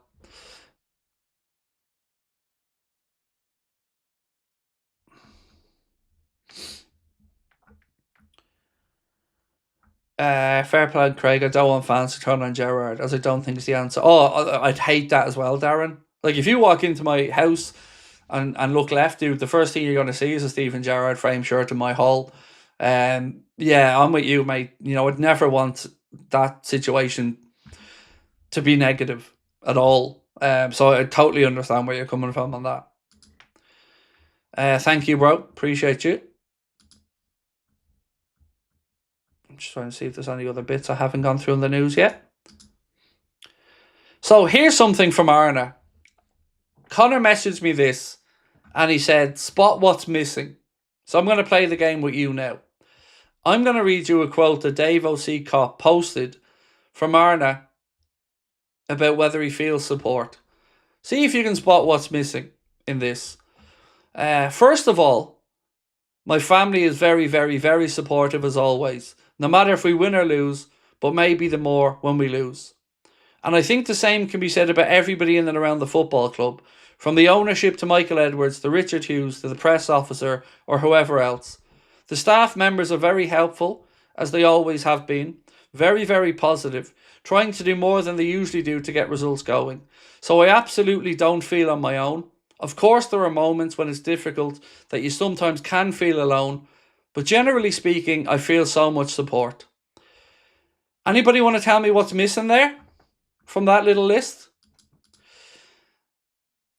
A: Fair play, Craig. I don't want fans to turn on Gerrard, as I don't think it's the answer. Oh, I'd hate that as well, Darren. Like, if you walk into my house and look left, dude, the first thing you're going to see is a Steven Gerrard frame shirt in my hall. Yeah, I'm with you, mate. You know, I'd never want that situation to be negative at all. So I totally understand where you're coming from on that. Thank you, bro. Appreciate you. I'm just trying to see if there's any other bits I haven't gone through in the news yet. So here's something from Arna. Connor messaged me this, and he said, spot what's missing. So I'm going to play the game with you now. I'm going to read you a quote that Dave O'Seacott posted from Arna about whether he feels support. See if you can spot what's missing in this. First of all, my family is very, very, very supportive as always, no matter if we win or lose, but maybe the more when we lose. And I think the same can be said about everybody in and around the football club, from the ownership to Michael Edwards, to Richard Hughes, to the press officer, or whoever else. The staff members are very helpful, as they always have been, very, very positive, trying to do more than they usually do to get results going. So I absolutely don't feel on my own. Of course, there are moments when it's difficult, that you sometimes can feel alone, but generally speaking, I feel so much support. Anybody want to tell me what's missing there from that little list?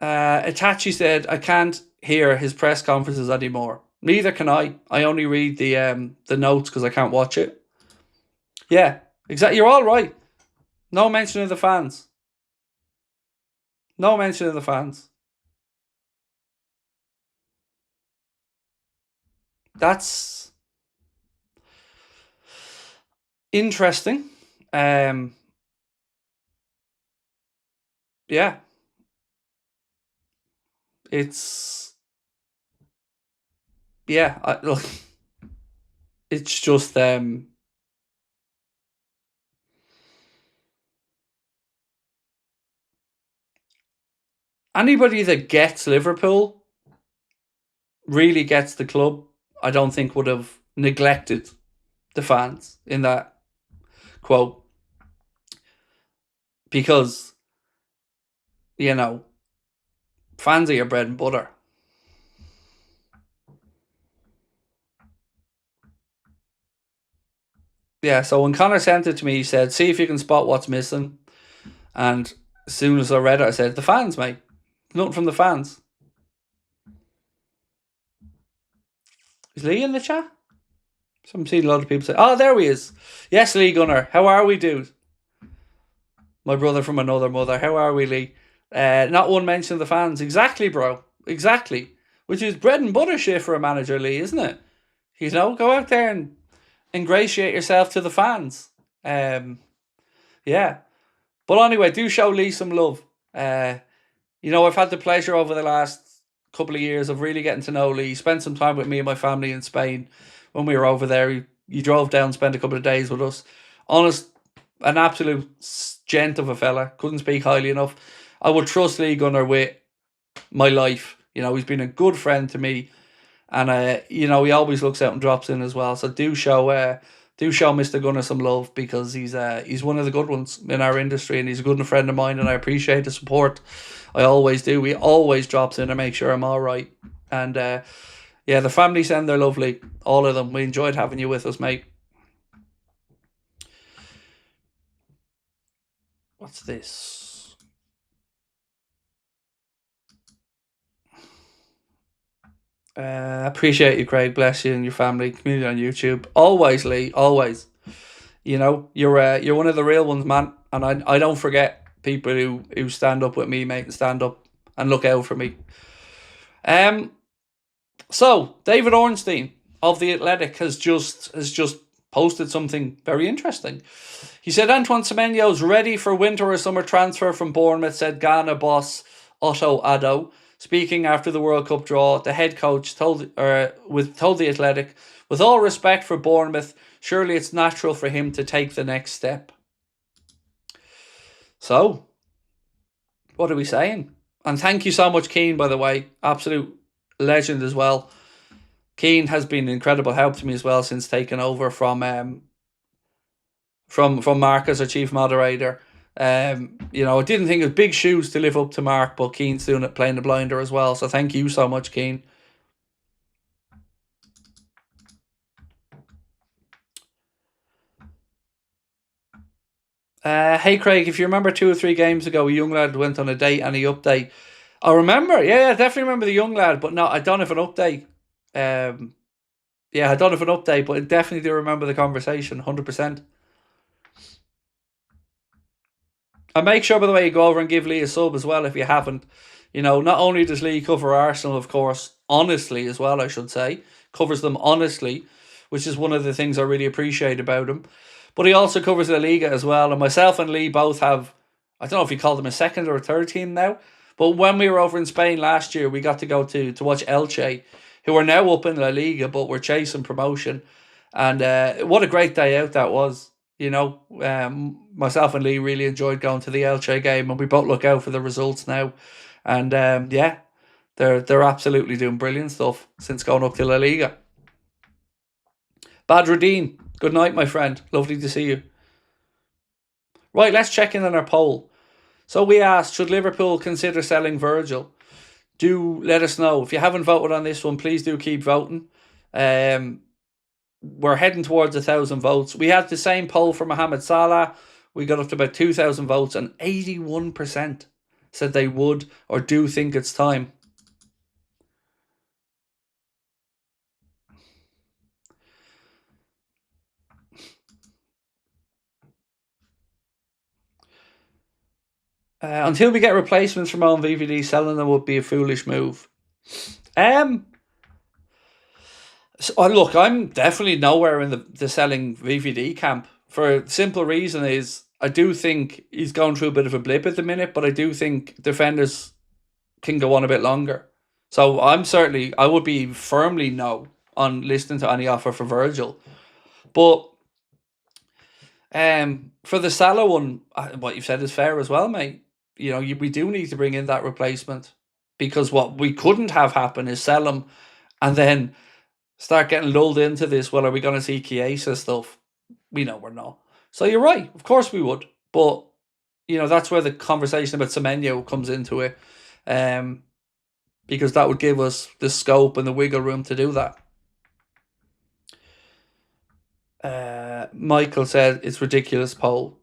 A: Itachi said, I can't hear his press conferences anymore. Neither can I. I only read the notes because I can't watch it. Yeah, exactly. You're all right. No mention of the fans. No mention of the fans. That's interesting. Yeah. It's... Yeah, look, it's just... anybody that gets Liverpool, really gets the club, I don't think would have neglected the fans in that quote. Because, you know, fans are your bread and butter. Yeah, so when Connor sent it to me, he said, see if you can spot what's missing. And as soon as I read it, I said, the fans, mate. Nothing from the fans. Is Lee in the chat? So I'm seeing a lot of people say, oh, there he is. Yes, Lee Gunner. How are we, dude? My brother from another mother. How are we, Lee? Not one mention of the fans. Exactly, bro. Exactly. Which is bread and butter shit for a manager, Lee, isn't it? You know, go out there and ingratiate yourself to the fans. Yeah. But anyway, do show Lee some love. You know, I've had the pleasure over the last couple of years of really getting to know Lee. He spent some time with me and my family in Spain when we were over there. He drove down, spent a couple of days with us. Honest, an absolute gent of a fella. Couldn't speak highly enough. I would trust Lee Gunner with my life. You know, he's been a good friend to me. And, you know, he always looks out and drops in as well. So do show Mr. Gunner some love, because he's one of the good ones in our industry, and he's a good friend of mine, and I appreciate the support. I always do. He always drops in to make sure I'm all right. And yeah, the family send their lovely, all of them. We enjoyed having you with us, mate. What's this? Appreciate you, Craig. Bless you and your family, community on YouTube. Always, Lee. Always. You know, you're one of the real ones, man. And I don't forget people who stand up with me, mate, and stand up and look out for me. So David Ornstein of The Athletic has just posted something very interesting. He said Antoine Semenyo is ready for winter or summer transfer from Bournemouth, said Ghana boss Otto Addo. Speaking after the World Cup draw, the head coach told the Athletic, with all respect for Bournemouth, surely it's natural for him to take the next step. So, what are we saying? And thank you so much, Keane, by the way. Absolute legend as well. Keane has been an incredible help to me as well since taking over from Mark as our chief moderator. I didn't think it was big shoes to live up to Mark, but Keane's doing it, playing the blinder as well. So thank you so much, Keane. Hey Craig, if you remember 2 or 3 games ago, a young lad went on a date. Any update? I remember, yeah, I definitely remember the young lad, but no, I don't have an update. I don't have an update, but I definitely do remember the conversation, 100%. And make sure, by the way, you go over and give Lee a sub as well if you haven't. Not only does Lee cover Arsenal, of course, honestly as well, I should say, covers them honestly, which is one of the things I really appreciate about him. But he also covers La Liga as well. And myself and Lee both have, I don't know if you call them a second or a third team now, but when we were over in Spain last year, we got to go to watch Elche, who are now up in La Liga, but we're chasing promotion. And what a great day out that was. Myself and Lee really enjoyed going to the Elche game, and we both look out for the results now. And they're absolutely doing brilliant stuff since going up to La Liga. Badruddin, good night, my friend. Lovely to see you. Right, let's check in on our poll. So we asked, should Liverpool consider selling Virgil? Do let us know. If you haven't voted on this one, please do keep voting. We're heading towards 1,000 votes. We had the same poll for Mohamed Salah. We got up to about 2,000 votes, and 81% said they would or do think it's time. Until we get replacements from own VVD, selling them would be a foolish move. Look, I'm definitely nowhere in the selling VVD camp. For a simple reason is I do think he's going through a bit of a blip at the minute, but I do think defenders can go on a bit longer. So I would be firmly no on listening to any offer for Virgil. But for the Salah one, what you've said is fair as well, mate. We do need to bring in that replacement, because what we couldn't have happen is sell him and then start getting lulled into this. Well, are we going to see Chiesa stuff? We know we're not. So you're right. Of course we would. But, that's where the conversation about Semenyo comes into it. Because that would give us the scope and the wiggle room to do that. Michael said it's ridiculous poll.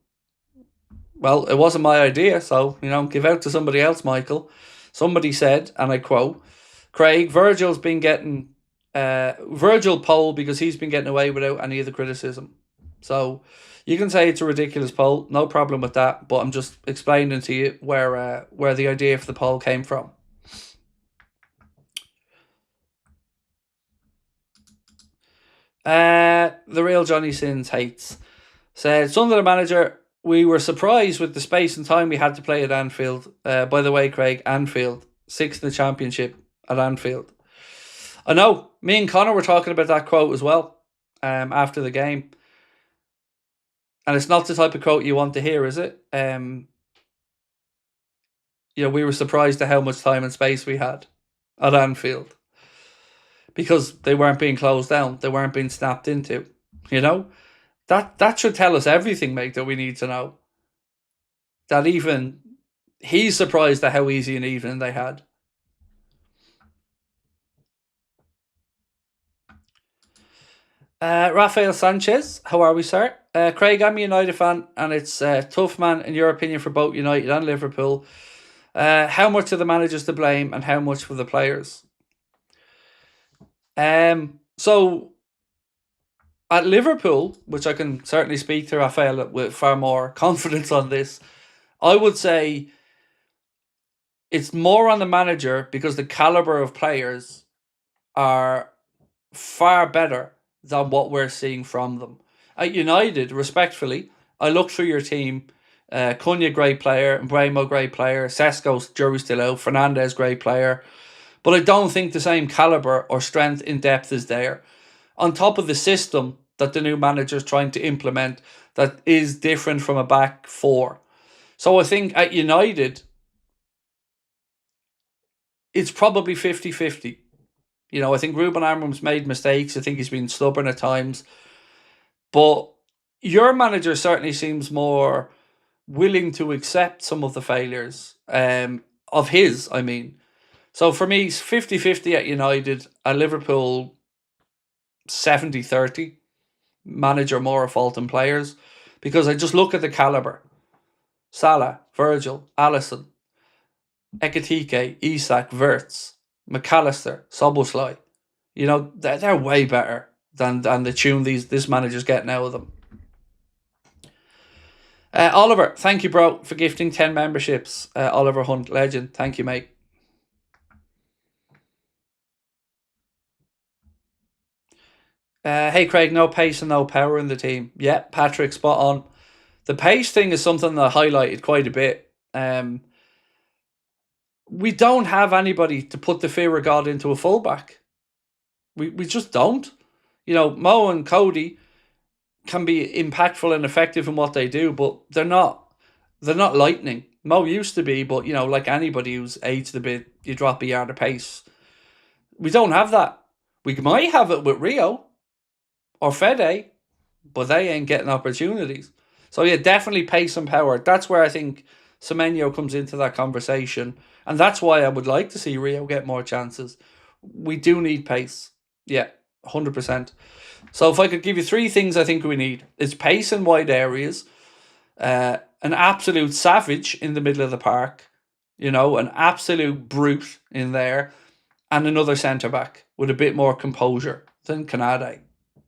A: Well, it wasn't my idea, so, give out to somebody else, Michael. Somebody said, and I quote, Craig, Virgil's been getting Virgil poll because he's been getting away without any of the criticism. So you can say it's a ridiculous poll, no problem with that, but I'm just explaining to you where the idea for the poll came from. The real Johnny Sins hates said, Sunderland manager, we were surprised with the space and time we had to play at Anfield. By the way, Craig, Anfield, 6th in the Championship at Anfield. I know, me and Connor were talking about that quote as well after the game. And it's not the type of quote you want to hear, is it? We were surprised at how much time and space we had at Anfield. Because they weren't being closed down. They weren't being snapped into. That should tell us everything, mate, that we need to know. That even he's surprised at how easy an evening they had. Rafael Sanchez, how are we, sir? Craig, I'm a United fan, and it's tough, man, in your opinion, for both United and Liverpool. How much are the managers to blame, and how much for the players? So at Liverpool, which I can certainly speak to Rafael with far more confidence on this, I would say it's more on the manager because the caliber of players are far better than what we're seeing from them. At United, respectfully, I look through your team. Cunha, great player. Bremo, great player. Sesko's jury's still out. Fernandez, great player. But I don't think the same calibre or strength in depth is there. On top of the system that the new manager is trying to implement that is different from a back four. So I think at United, it's probably 50-50. I think Ruben Amorim's made mistakes. I think he's been stubborn at times. But your manager certainly seems more willing to accept some of the failures of his, I mean. So for me, it's 50-50 at United. At Liverpool, 70-30. Manager more at fault than players. Because I just look at the calibre. Salah, Virgil, Alisson, Ekitike, Isak, Wirtz, McAllister, Soboslai. They're way better than the tune this manager's getting out of them. Oliver, thank you, bro, for gifting 10 memberships. Oliver Hunt, legend. Thank you, mate. Hey, Craig, no pace and no power in the team. Yeah, Patrick, spot on. The pace thing is something that I highlighted quite a bit. We don't have anybody to put the fear of God into a fullback. We just don't. Mo and Cody can be impactful and effective in what they do, but they're not lightning. Mo used to be, but like anybody who's aged a bit, you drop a yard of pace. We don't have that. We might have it with Rio or Fede, but they ain't getting opportunities. So yeah, definitely pace and power. That's where I think Semenyo comes into that conversation. And that's why I would like to see Rio get more chances. We do need pace. Yeah, 100%. So if I could give you three things I think we need, it's pace in wide areas, an absolute savage in the middle of the park, an absolute brute in there, and another centre-back with a bit more composure than Konate.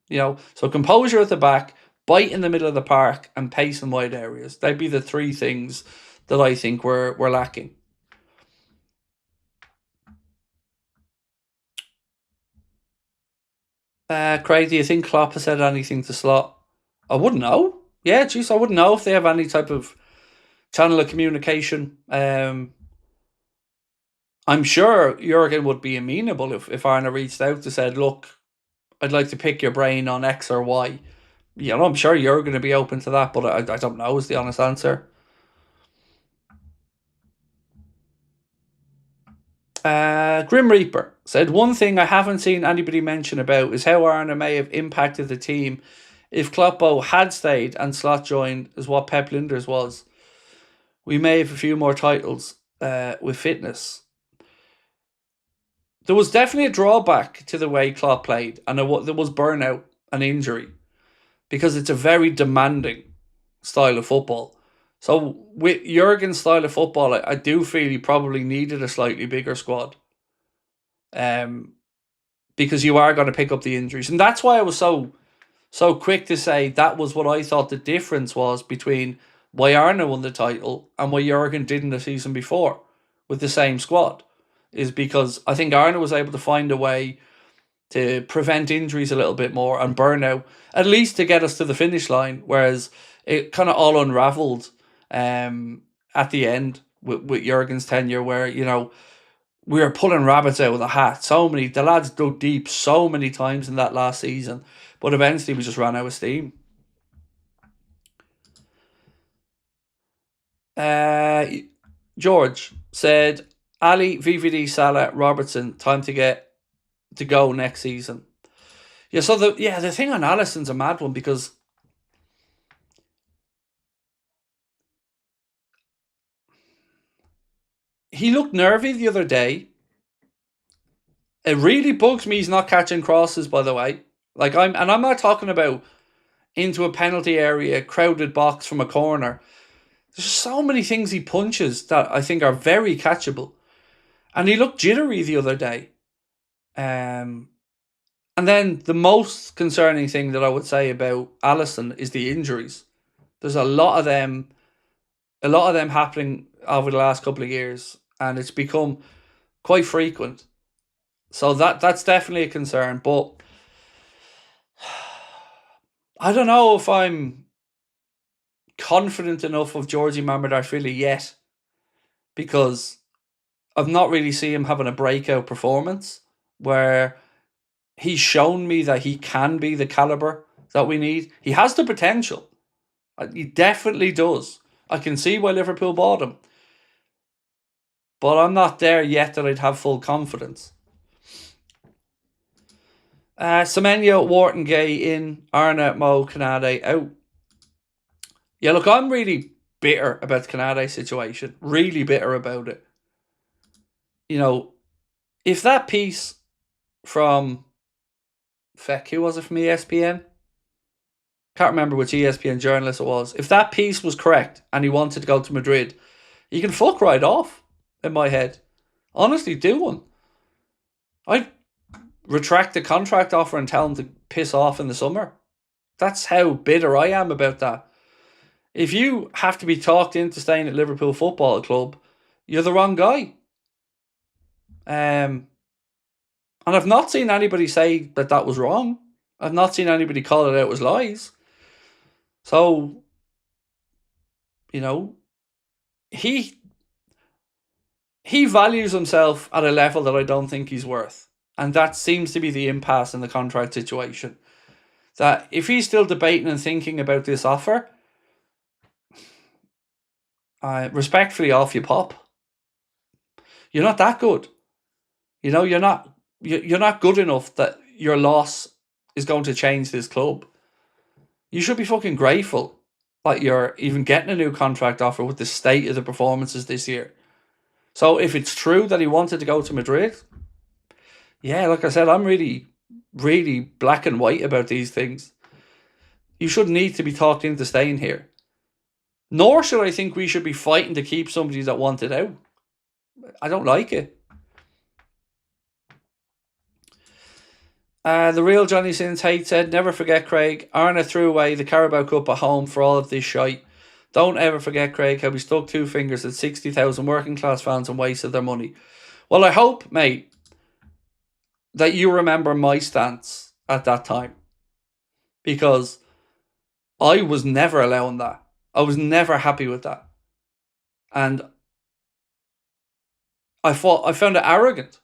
A: So composure at the back, bite in the middle of the park, and pace in wide areas. They'd be the three things that I think we're lacking. Craig, do you think Klopp has said anything to Slot? I wouldn't know. Yeah, geez, I wouldn't know if they have any type of channel of communication. I'm sure Jurgen would be amenable if Arne reached out to said, look, I'd like to pick your brain on X or Y. I'm sure you're going to be open to that, but I don't know is the honest answer. Grim Reaper said, one thing I haven't seen anybody mention about is how Arne may have impacted the team if Kloppo had stayed and Slot joined as what Pep Linders was. We may have a few more titles with fitness. There was definitely a drawback to the way Klopp played, and there was burnout and injury because it's a very demanding style of football. So with Jurgen's style of football, I do feel he probably needed a slightly bigger squad. Because you are going to pick up the injuries. And that's why I was so quick to say that was what I thought the difference was between why Arne won the title and why Jurgen didn't the season before with the same squad. Is because I think Arne was able to find a way to prevent injuries a little bit more and burnout, at least to get us to the finish line, whereas it kind of all unravelled at the end with Jurgen's tenure, where we were pulling rabbits out of the hat. The lads dug deep so many times in that last season, but eventually we just ran out of steam. George said, Ali, VVD, Salah, Robertson, time to go next season. Yeah, so the thing on Alisson's a mad one because he looked nervy the other day. It really bugs me he's not catching crosses, by the way. I'm not talking about into a penalty area, crowded box from a corner. There's so many things he punches that I think are very catchable. And he looked jittery the other day. And then the most concerning thing that I would say about Alisson is the injuries. There's a lot of them happening over the last couple of years, and it's become quite frequent. So that's definitely a concern. But I don't know if I'm confident enough of Georgie Mamardashvili yet, because I've not really seen him having a breakout performance where he's shown me that he can be the caliber that we need. He has the potential. He definitely does. I can see why Liverpool bought him. But I'm not there yet that I'd have full confidence. Semenyo, Wharton, Gay in, Arna, Mo, Konate out. Yeah, look, I'm really bitter about the Konate situation. Really bitter about it. You know, if that piece from who was it from ESPN? Can't remember which ESPN journalist it was. If that piece was correct and he wanted to go to Madrid, you can fuck right off in my head. Honestly, do one. I'd retract the contract offer and tell him to piss off in the summer. That's how bitter I am about that. If you have to be talked into staying at Liverpool Football Club, you're the wrong guy. And I've not seen anybody say that that was wrong. I've not seen anybody call it out as lies. So, you know, he values himself at a level that I don't think he's worth. And that seems to be the impasse in the contract situation. That if he's still debating and thinking about this offer, respectfully, off you pop. You're not that good. You know, you're not good enough that your loss is going to change this club. You should be fucking grateful that you're even getting a new contract offer with the state of the performances this year. So if it's true that he wanted to go to Madrid, yeah, like I said, I'm really, really black and white about these things. You shouldn't need to be talked into staying here. Nor should I think we should be fighting to keep somebody that wanted out. I don't like it. The real Johnny Sins Hate said, never forget, Craig, Arna threw away the Carabao Cup at home for all of this shite. Don't ever forget, Craig, how we stuck two fingers at 60,000 working class fans and wasted their money. Well, I hope, mate, that you remember my stance at that time. Because I was never allowing that. I was never happy with that. And I found it arrogant.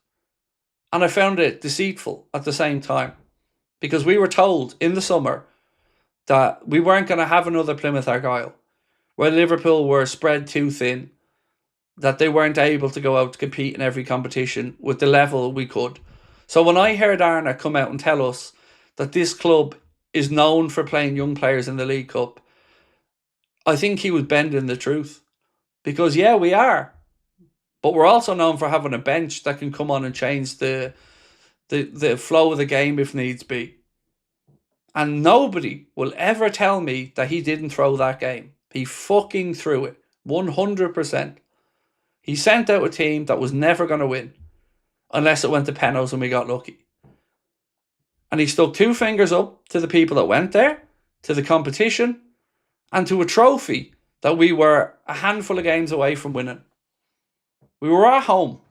A: And I found it deceitful at the same time. Because we were told in the summer that we weren't going to have another Plymouth Argyle, where Liverpool were spread too thin, that they weren't able to go out to compete in every competition with the level we could. So when I heard Arna come out and tell us that this club is known for playing young players in the League Cup, I think he was bending the truth. Because yeah, we are. But we're also known for having a bench that can come on and change the flow of the game if needs be. And nobody will ever tell me that he didn't throw that game. He fucking threw it. 100%. He sent out a team that was never going to win. Unless it went to penalties and we got lucky. And he stuck two fingers up to the people that went there, to the competition, and to a trophy that we were a handful of games away from winning. We were at home.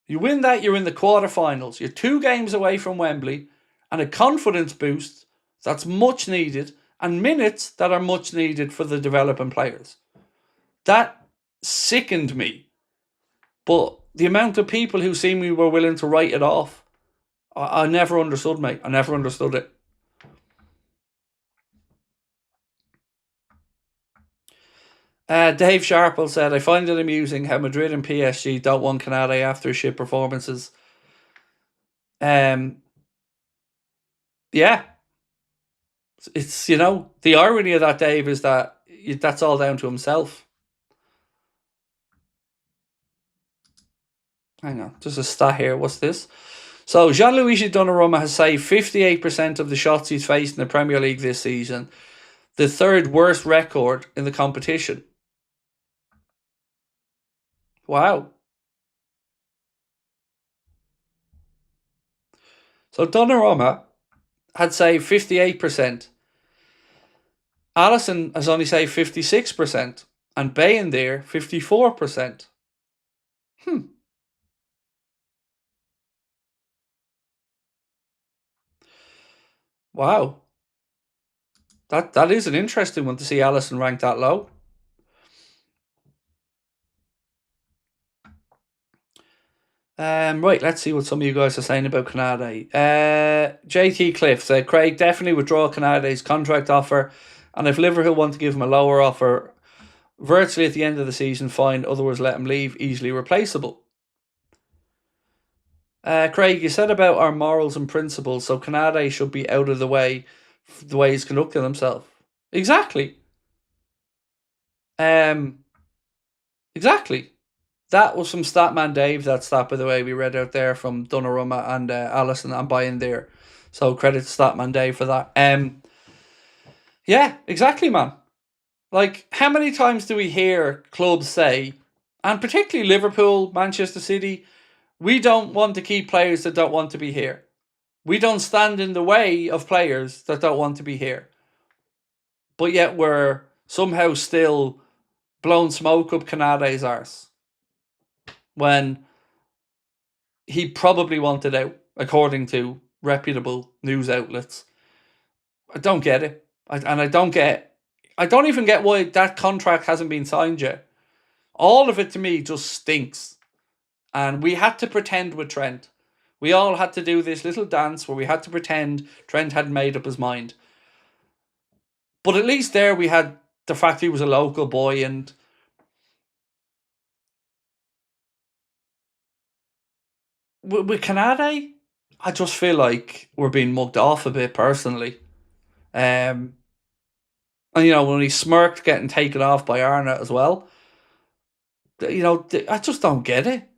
A: You win that, you're in the quarterfinals. You're 2 games away from Wembley, and a confidence boost that's much needed, and minutes that are much needed for the developing players. That sickened me. But the amount of people who seemingly were willing to write it off, I never understood, mate. I never understood it. Dave Sharple said, I find it amusing how Madrid and PSG don't want Konate after shit performances. Yeah. It's, you know, the irony of that, Dave, is that that's all down to himself. Hang on, there's a stat here. What's this? So, Gianluigi Donnarumma has saved 58% of the shots he's faced in the Premier League this season, the 3rd worst record in the competition. Wow. So, Donnarumma had saved 58%. Alisson has only saved 56%. And Bain there, 54%. Wow. That is an interesting one to see Alisson ranked that low. Right, let's see what some of you guys are saying about Konate. JT Cliff said, Craig, definitely withdraw Konate's contract offer, and if Liverpool want to give him a lower offer, virtually at the end of the season, fine, otherwise let him leave, easily replaceable. Craig, you said about our morals and principles, so Konate should be out of the way he's conducting himself. Exactly. Exactly. That was from Statman Dave, that stat, by the way, we read out there from Donnarumma and Alisson. I'm buying there. So credit to Statman Dave for that. Yeah, exactly, man. Like, how many times do we hear clubs say, and particularly Liverpool, Manchester City, we don't want to keep players that don't want to be here. We don't stand in the way of players that don't want to be here. But yet we're somehow still blowing smoke up Konate's arse when he probably wanted out, according to reputable news outlets. I don't get it. I don't even get why that contract hasn't been signed yet. All of it to me just stinks. And we had to pretend with Trent. We all had to do this little dance where we had to pretend Trent hadn't made up his mind. But at least there we had the fact he was a local boy, and with Konate, I just feel like we're being mugged off a bit personally. And when he smirked getting taken off by Arnott as well, I just don't get it.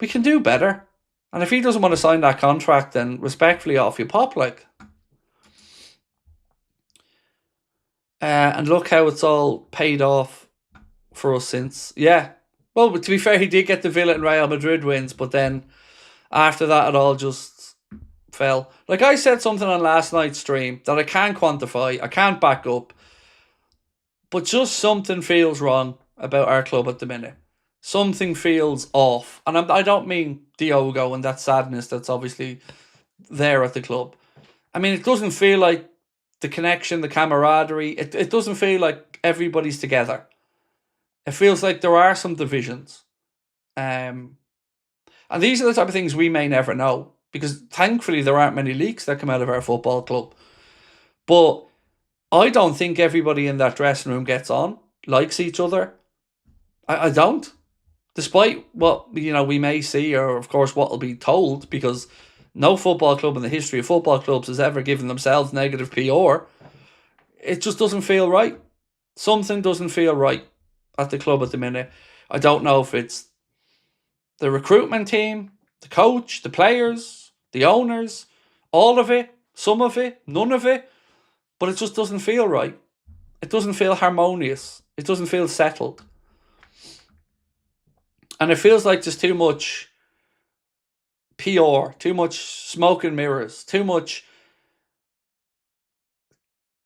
A: We can do better. And if he doesn't want to sign that contract, then respectfully off you pop, like. And look how it's all paid off for us since. Yeah. Well, to be fair, he did get the Villa and Real Madrid wins, but then after that, it all just fell. Like I said something on last night's stream that I can't quantify, I can't back up, but just something feels wrong about our club at the minute. Something feels off. And I don't mean Diogo and that sadness that's obviously there at the club. I mean, it doesn't feel like the connection, the camaraderie. It doesn't feel like everybody's together. It feels like there are some divisions. And these are the type of things we may never know, because thankfully there aren't many leaks that come out of our football club. But I don't think everybody in that dressing room gets on, likes each other. I don't. Despite what we may see, or of course what will be told, because no football club in the history of football clubs has ever given themselves negative PR. It just doesn't feel right. Something doesn't feel right at the club at the minute. I don't know if it's the recruitment team, the coach, the players, the owners, all of it, some of it, none of it, but it just doesn't feel right. It doesn't feel harmonious. It doesn't feel settled. And it feels like there's too much PR, too much smoke and mirrors, too much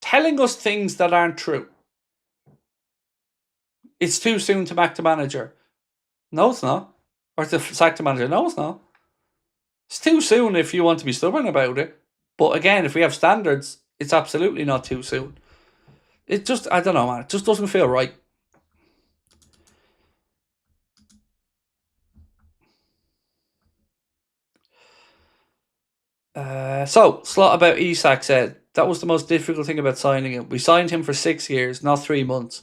A: telling us things that aren't true. It's too soon to back the manager. No, it's not. Or to sack the manager. No, it's not. It's too soon if you want to be stubborn about it. But again, if we have standards, it's absolutely not too soon. It just, I don't know, man. It just doesn't feel right. So, Slot about Isak said, that was the most difficult thing about signing him. We signed him for 6 years, not 3 months.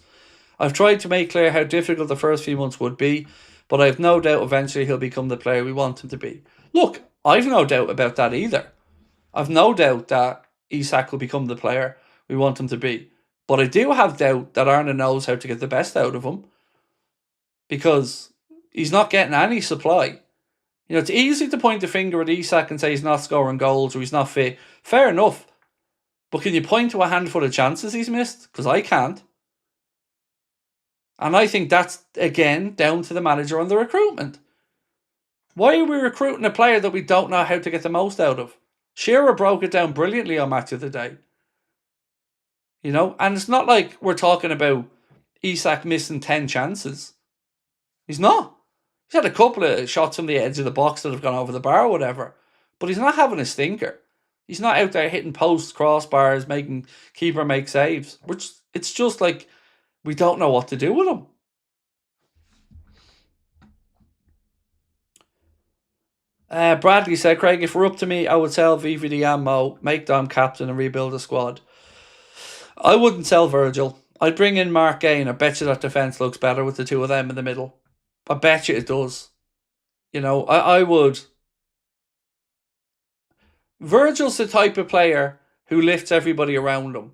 A: I've tried to make clear how difficult the first few months would be, but I have no doubt eventually he'll become the player we want him to be. Look, I've no doubt about that either. I've no doubt that Isak will become the player we want him to be. But I do have doubt that Arna knows how to get the best out of him, because he's not getting any supply. It's easy to point the finger at Isak and say he's not scoring goals or he's not fit. Fair enough. But can you point to a handful of chances he's missed? Because I can't. And I think that's, again, down to the manager and the recruitment. Why are we recruiting a player that we don't know how to get the most out of? Shearer broke it down brilliantly on Match of the Day. And it's not like we're talking about Isak missing 10 chances. He's not. He's had a couple of shots from the edge of the box that have gone over the bar or whatever. But he's not having a stinker. He's not out there hitting posts, crossbars, making keeper make saves. Which it's just like we don't know what to do with him. Bradley said, Craig, if we're up to me, I would sell VVD and Mo, make Dom captain and rebuild a squad. I wouldn't sell Virgil. I'd bring in Mark Gay, and I bet you that defence looks better with the two of them in the middle. I bet you it does. You know, I would. Virgil's the type of player who lifts everybody around him.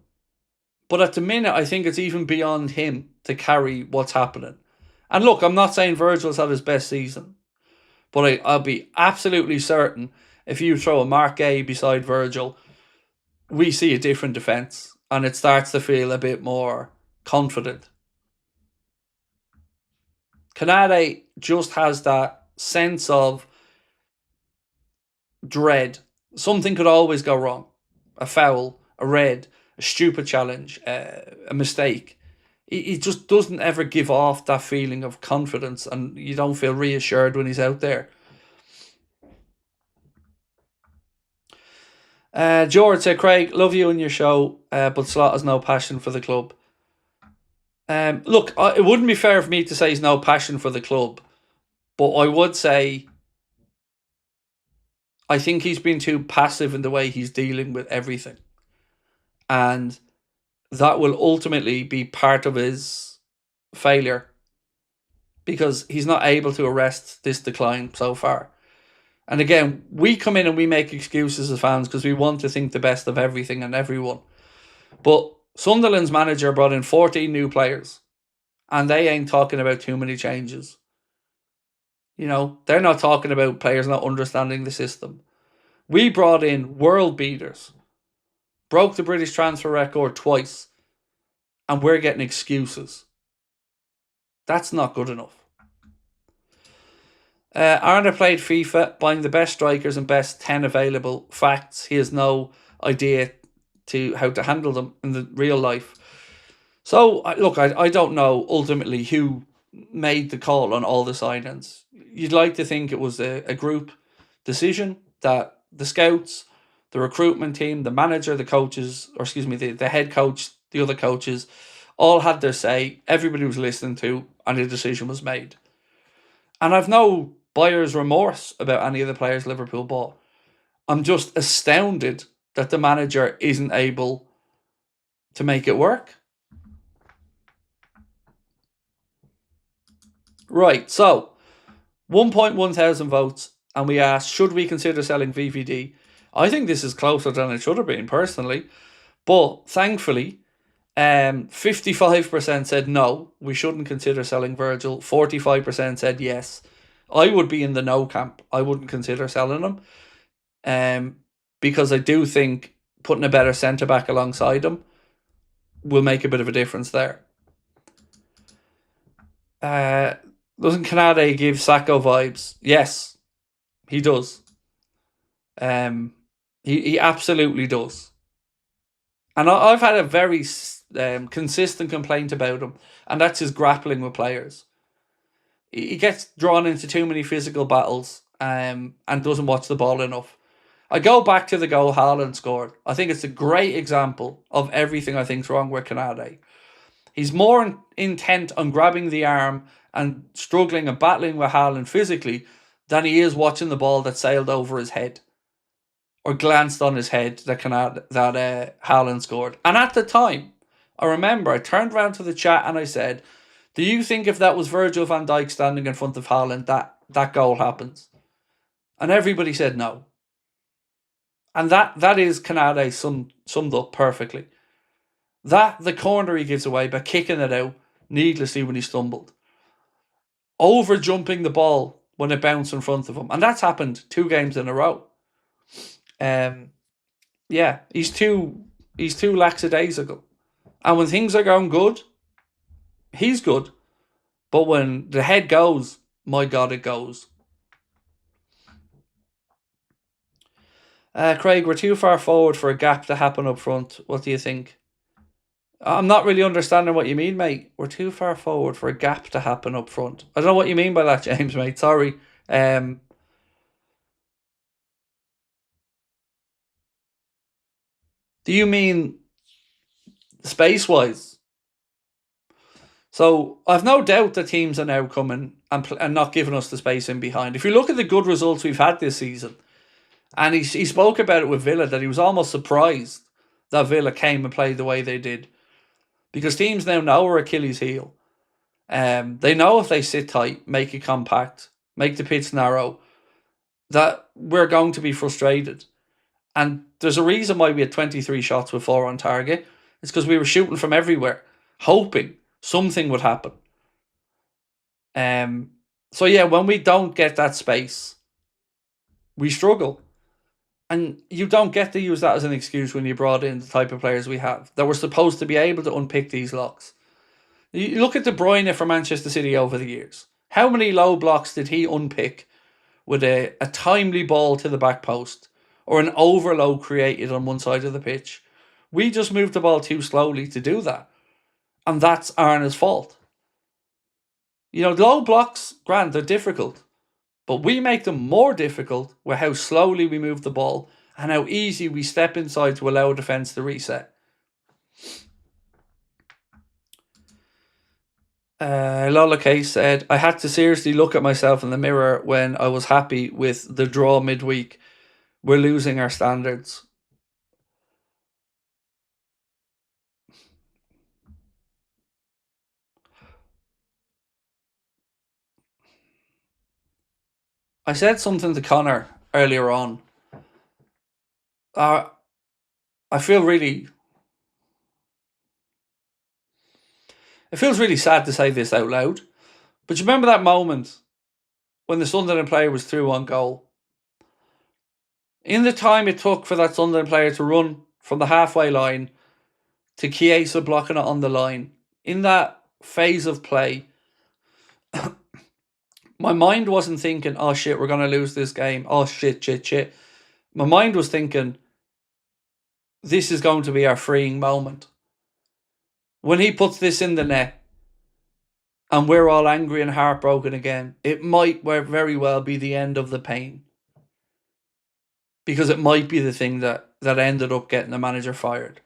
A: But at the minute, I think it's even beyond him to carry what's happening. And look, I'm not saying Virgil's had his best season. But I'll be absolutely certain if you throw a Mark Gay beside Virgil, we see a different defence. And it starts to feel a bit more confident. Konate just has that sense of dread. Something could always go wrong. A foul, a red, a stupid challenge, a mistake. He just doesn't ever give off that feeling of confidence, and you don't feel reassured when he's out there. George said, Craig, love you and your show, but Slot has no passion for the club. Look, it wouldn't be fair for me to say he's no passion for the club, but I would say I think he's been too passive in the way he's dealing with everything. And that will ultimately be part of his failure because he's not able to arrest this decline so far. And again, we come in and we make excuses as fans because we want to think the best of everything and everyone. But Sunderland's manager brought in 14 new players and they ain't talking about too many changes. You know, they're not talking about players not understanding the system. We brought in world beaters, broke the British transfer record twice, and we're getting excuses. That's not good enough. Arne played FIFA, buying the best strikers and best 10 available. Facts, he has no idea to how to handle them in the real life. So, look, I don't know ultimately who made the call on all the signings. You'd like to think it was a group decision that the scouts, the recruitment team, the manager, the coaches, or excuse me, the head coach, the other coaches, all had their say. Everybody was listening to, and a decision was made. And I've no buyer's remorse about any of the players Liverpool bought. I'm just astounded that the manager isn't able to make it work. Right, so 1.1 thousand votes, and we asked, should we consider selling VVD? I think this is closer than it should have been, personally. But thankfully, 55% said no, we shouldn't consider selling Virgil. 45% said yes. I would be in the no camp. I wouldn't consider selling him. Because I do think putting a better centre-back alongside him will make a bit of a difference there. Doesn't Konate give Sacco vibes? Yes, he does. He absolutely does. And I've had a very consistent complaint about him, and that's his grappling with players. He gets drawn into too many physical battles and doesn't watch the ball enough. I go back to the goal Haaland scored. I think it's a great example of everything I think's wrong with Konate. He's more intent on grabbing the arm and struggling and battling with Haaland physically than he is watching the ball that sailed over his head or glanced on his head that Haaland scored. And at the time, I remember I turned around to the chat and I said, do you think if that was Virgil van Dijk standing in front of Haaland, that goal happens? And everybody said no. And that is Konate summed up perfectly. The corner he gives away by kicking it out needlessly when he stumbled. Over jumping the ball when it bounced in front of him. And that's happened 2 games in a row. Yeah, he's too lackadaisical. And when things are going good, he's good. But when the head goes, my God, it goes. Craig, we're too far forward for a gap to happen up front. What do you think? I'm not really understanding what you mean, mate. We're too far forward for a gap to happen up front. I don't know what you mean by that, James, mate. Sorry. Do you mean space-wise? So I've no doubt that teams are now coming and not giving us the space in behind. If you look at the good results we've had this season, and he spoke about it with Villa, that he was almost surprised that Villa came and played the way they did. Because teams now know our Achilles heel. They know if they sit tight, make it compact, make the pitch narrow, that we're going to be frustrated. And there's a reason why we had 23 shots with 4 on target. It's because we were shooting from everywhere, hoping something would happen. So yeah, when we don't get that space, we struggle. And you don't get to use that as an excuse when you brought in the type of players we have, that we're supposed to be able to unpick these locks. You look at De Bruyne for Manchester City over the years. How many low blocks did he unpick with a timely ball to the back post or an overload created on one side of the pitch? We just moved the ball too slowly to do that. And that's Arna's fault. You know, low blocks, grand, they're difficult. But we make them more difficult with how slowly we move the ball and how easy we step inside to allow defence to reset. Lola K said, I had to seriously look at myself in the mirror when I was happy with the draw midweek. We're losing our standards. I said something to Connor earlier on. I feel really... It feels really sad to say this out loud. But you remember that moment when the Sunderland player was through on goal? In the time it took for that Sunderland player to run from the halfway line to Chiesa blocking it on the line, in that phase of play, my mind wasn't thinking, oh shit, we're going to lose this game. Oh shit. My mind was thinking, this is going to be our freeing moment. When he puts this in the net and we're all angry and heartbroken again, it might very well be the end of the pain. Because it might be the thing that ended up getting the manager fired.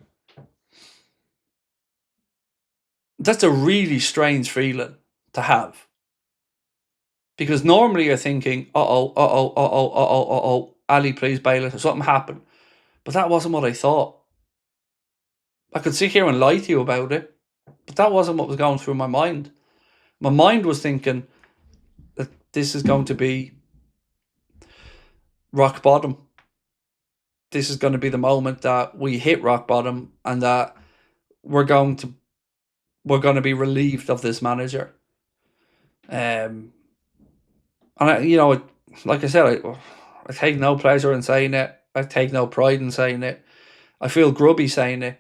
A: That's a really strange feeling to have. Because normally you're thinking, Ali, please bail it, something happened. But that wasn't what I thought. I could sit here and lie to you about it, but that wasn't what was going through my mind. My mind was thinking that this is going to be rock bottom. This is going to be the moment that we hit rock bottom and that we're going to be relieved of this manager. And like I said, I take no pleasure in saying it. I take no pride in saying it. I feel grubby saying it.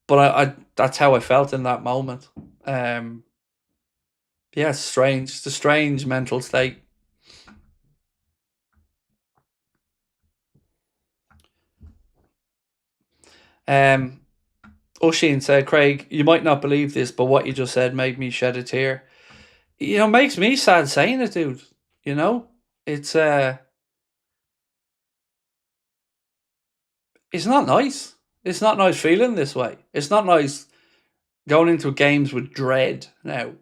A: But I that's how I felt in that moment. Yeah, it's strange. It's a strange mental state. Oshin said, Craig, you might not believe this, but what you just said made me shed a tear. Makes me sad saying it, dude. It's not nice. It's not nice feeling this way. It's not nice going into games with dread now.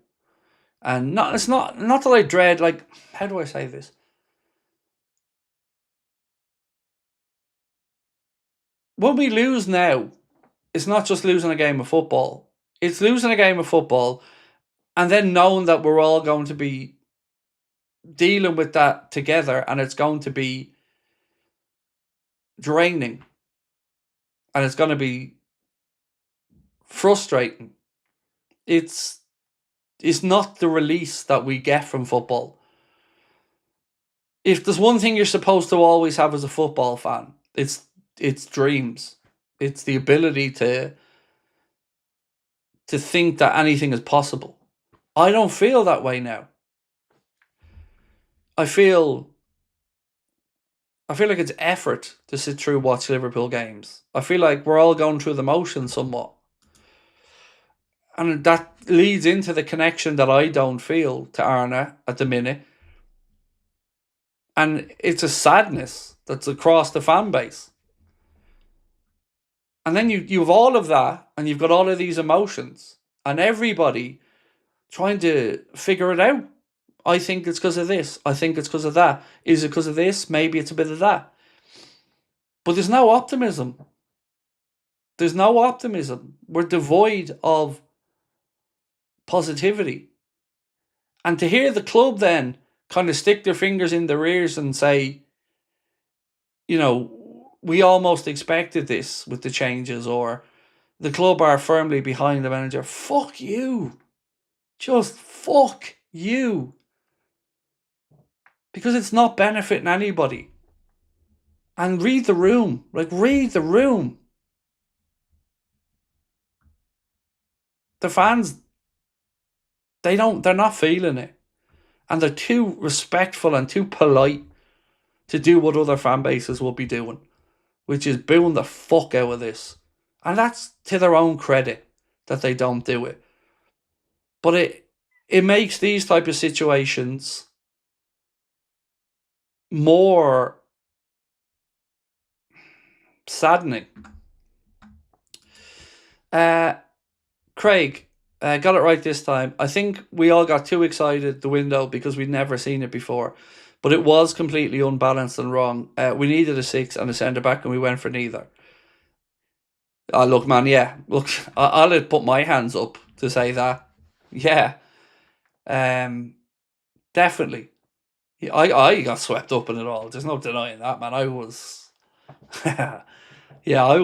A: And it's not that I dread, like, how do I say this? When we lose now, it's not just losing a game of football. It's losing a game of football and then knowing that we're all going to be dealing with that together and it's going to be draining and it's going to be frustrating. It's not the release that we get from football. If there's one thing you're supposed to always have as a football fan, it's dreams. It's the ability to think that anything is possible. I don't feel that way now. I feel like it's effort to sit through watch Liverpool games. I feel like we're all going through the motions somewhat. And that leads into the connection that I don't feel to Arna at the minute. And it's a sadness that's across the fan base. And then you have all of that, and you've got all of these emotions, and everybody trying to figure it out. I think it's because of this. I think it's because of that. Is it because of this? Maybe it's a bit of that. But there's no optimism. There's no optimism. We're devoid of positivity. And to hear the club then kind of stick their fingers in their ears and say, you know, we almost expected this with the changes, or the club are firmly behind the manager. Fuck you. Just fuck you. Because it's not benefiting anybody. And read the room. Like, read the room. The fans, they're not feeling it. And they're too respectful and too polite to do what other fan bases will be doing, which is booing the fuck out of this. And that's to their own credit that they don't do it. But it makes these type of situations more saddening. Craig, got it right this time. I think we all got too excited the window because we'd never seen it before. But it was completely unbalanced and wrong. We needed a 6 and a centre-back, and we went for neither. Look, man, yeah. Look, I'll put my hands up to say that. Yeah. Definitely. I got swept up in it all. There's no denying that, man. I was... yeah, I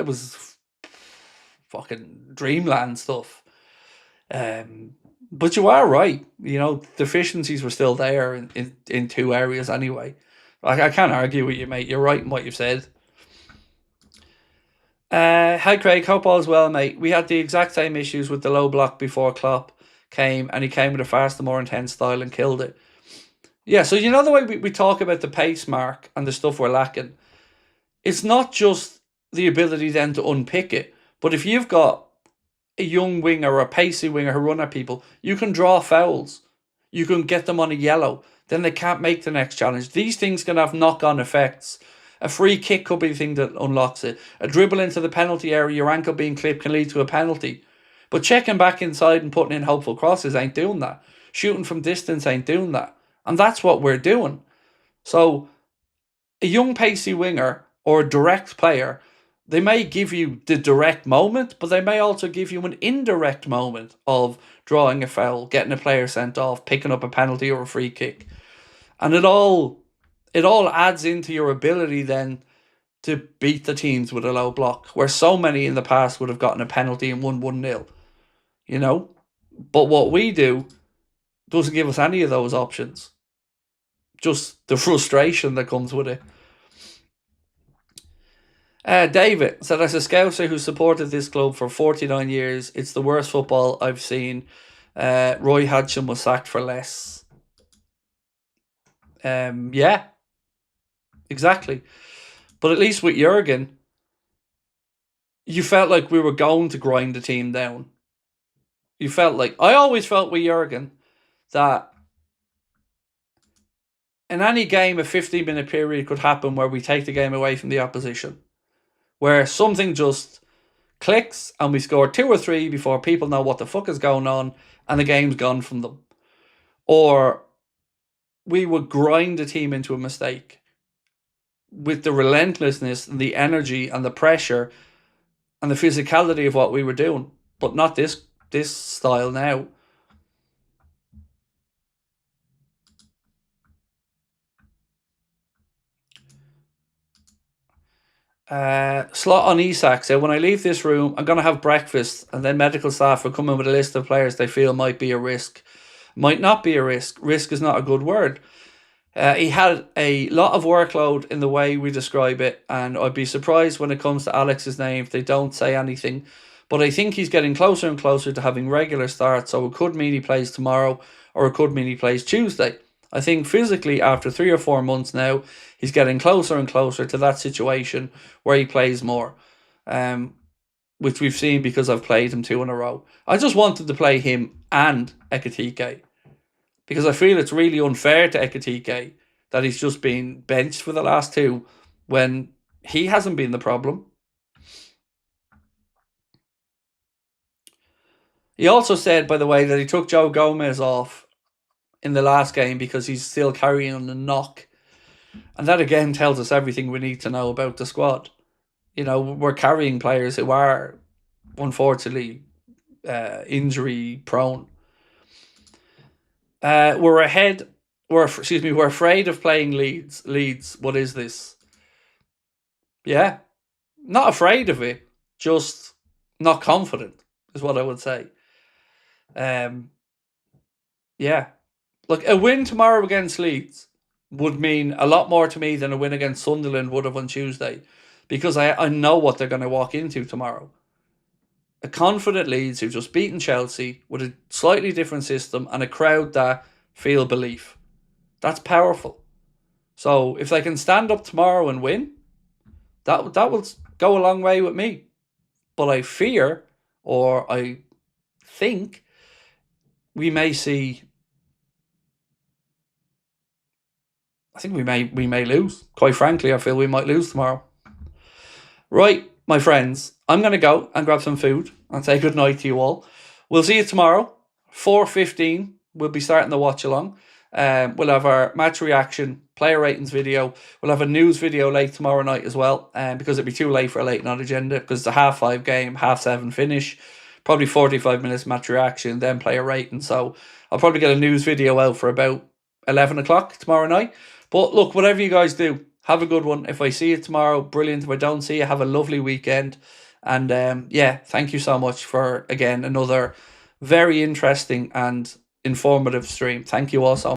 A: was fucking dreamland stuff. But you are right. You know, deficiencies were still there in two areas anyway. I can't argue with you, mate. You're right in what you've said. Hi, Craig. Hope all's well, mate. We had the exact same issues with the low block before Klopp came, and he came with a faster, more intense style and killed it. Yeah, so you know the way we talk about the pace mark and the stuff we're lacking? It's not just the ability then to unpick it, but if you've got a young winger or a pacey winger who run at people, you can draw fouls. You can get them on a yellow. Then they can't make the next challenge. These things can have knock-on effects. A free kick could be the thing that unlocks it. A dribble into the penalty area, your ankle being clipped, can lead to a penalty. But checking back inside and putting in hopeful crosses ain't doing that. Shooting from distance ain't doing that. And that's what we're doing. So a young pacey winger or a direct player, they may give you the direct moment, but they may also give you an indirect moment of drawing a foul, getting a player sent off, picking up a penalty or a free kick. And it all adds into your ability then to beat the teams with a low block, where so many in the past would have gotten a penalty and won 1-0. You know? But what we do doesn't give us any of those options. Just the frustration that comes with it. David said, as a scouser who supported this club for 49 years, it's the worst football I've seen. Roy Hodgson was sacked for less. Yeah, exactly. But at least with Jurgen, you felt like we were going to grind the team down. You felt like... I always felt with Jurgen that in any game, a 15-minute period could happen where we take the game away from the opposition. Where something just clicks and we score 2 or 3 before people know what the fuck is going on and the game's gone from them. Or we would grind the team into a mistake with the relentlessness and the energy and the pressure and the physicality of what we were doing. But not this style now. Slot on Isak said, when I leave this room, I'm going to have breakfast and then medical staff will come in with a list of players they feel might be a risk. Might not be a risk. Risk is not a good word. He had a lot of workload in the way we describe it, and I'd be surprised when it comes to Alex's name if they don't say anything. But I think he's getting closer and closer to having regular starts, so it could mean he plays tomorrow or it could mean he plays Tuesday. I think physically, after 3 or 4 months now, he's getting closer and closer to that situation where he plays more, which we've seen because I've played him 2 in a row. I just wanted to play him and Ekitike because I feel it's really unfair to Ekitike that he's just been benched for the last 2 when he hasn't been the problem. He also said, by the way, that he took Joe Gomez off in the last game because he's still carrying a knock. And that again tells us everything we need to know about the squad. You know, we're carrying players who are, unfortunately, injury prone. We're ahead. We're afraid of playing Leeds. Leeds, what is this? Yeah, not afraid of it, just not confident is what I would say. Yeah, look, a win tomorrow against Leeds would mean a lot more to me than a win against Sunderland would have on Tuesday, because I know what they're going to walk into tomorrow. A confident Leeds who've just beaten Chelsea with a slightly different system and a crowd that feel belief. That's powerful. So if they can stand up tomorrow and win, that will go a long way with me. But I fear, or I think, we may see. I think we may lose. Quite frankly, I feel we might lose tomorrow. Right, my friends, I'm going to go and grab some food and say good night to you all. We'll see you tomorrow, 4:15. We'll be starting the watch along. We'll have our match reaction, player ratings video. We'll have a news video late tomorrow night as well, because it'd be too late for a late night agenda because it's a 5:30 game, 7:30 finish. Probably 45 minutes match reaction, then player rating. So I'll probably get a news video out for about 11 o'clock tomorrow night. But look, whatever you guys do, have a good one. If I see you tomorrow, brilliant. If I don't see you, have a lovely weekend. And yeah, thank you so much for, again, another very interesting and informative stream. Thank you all so much.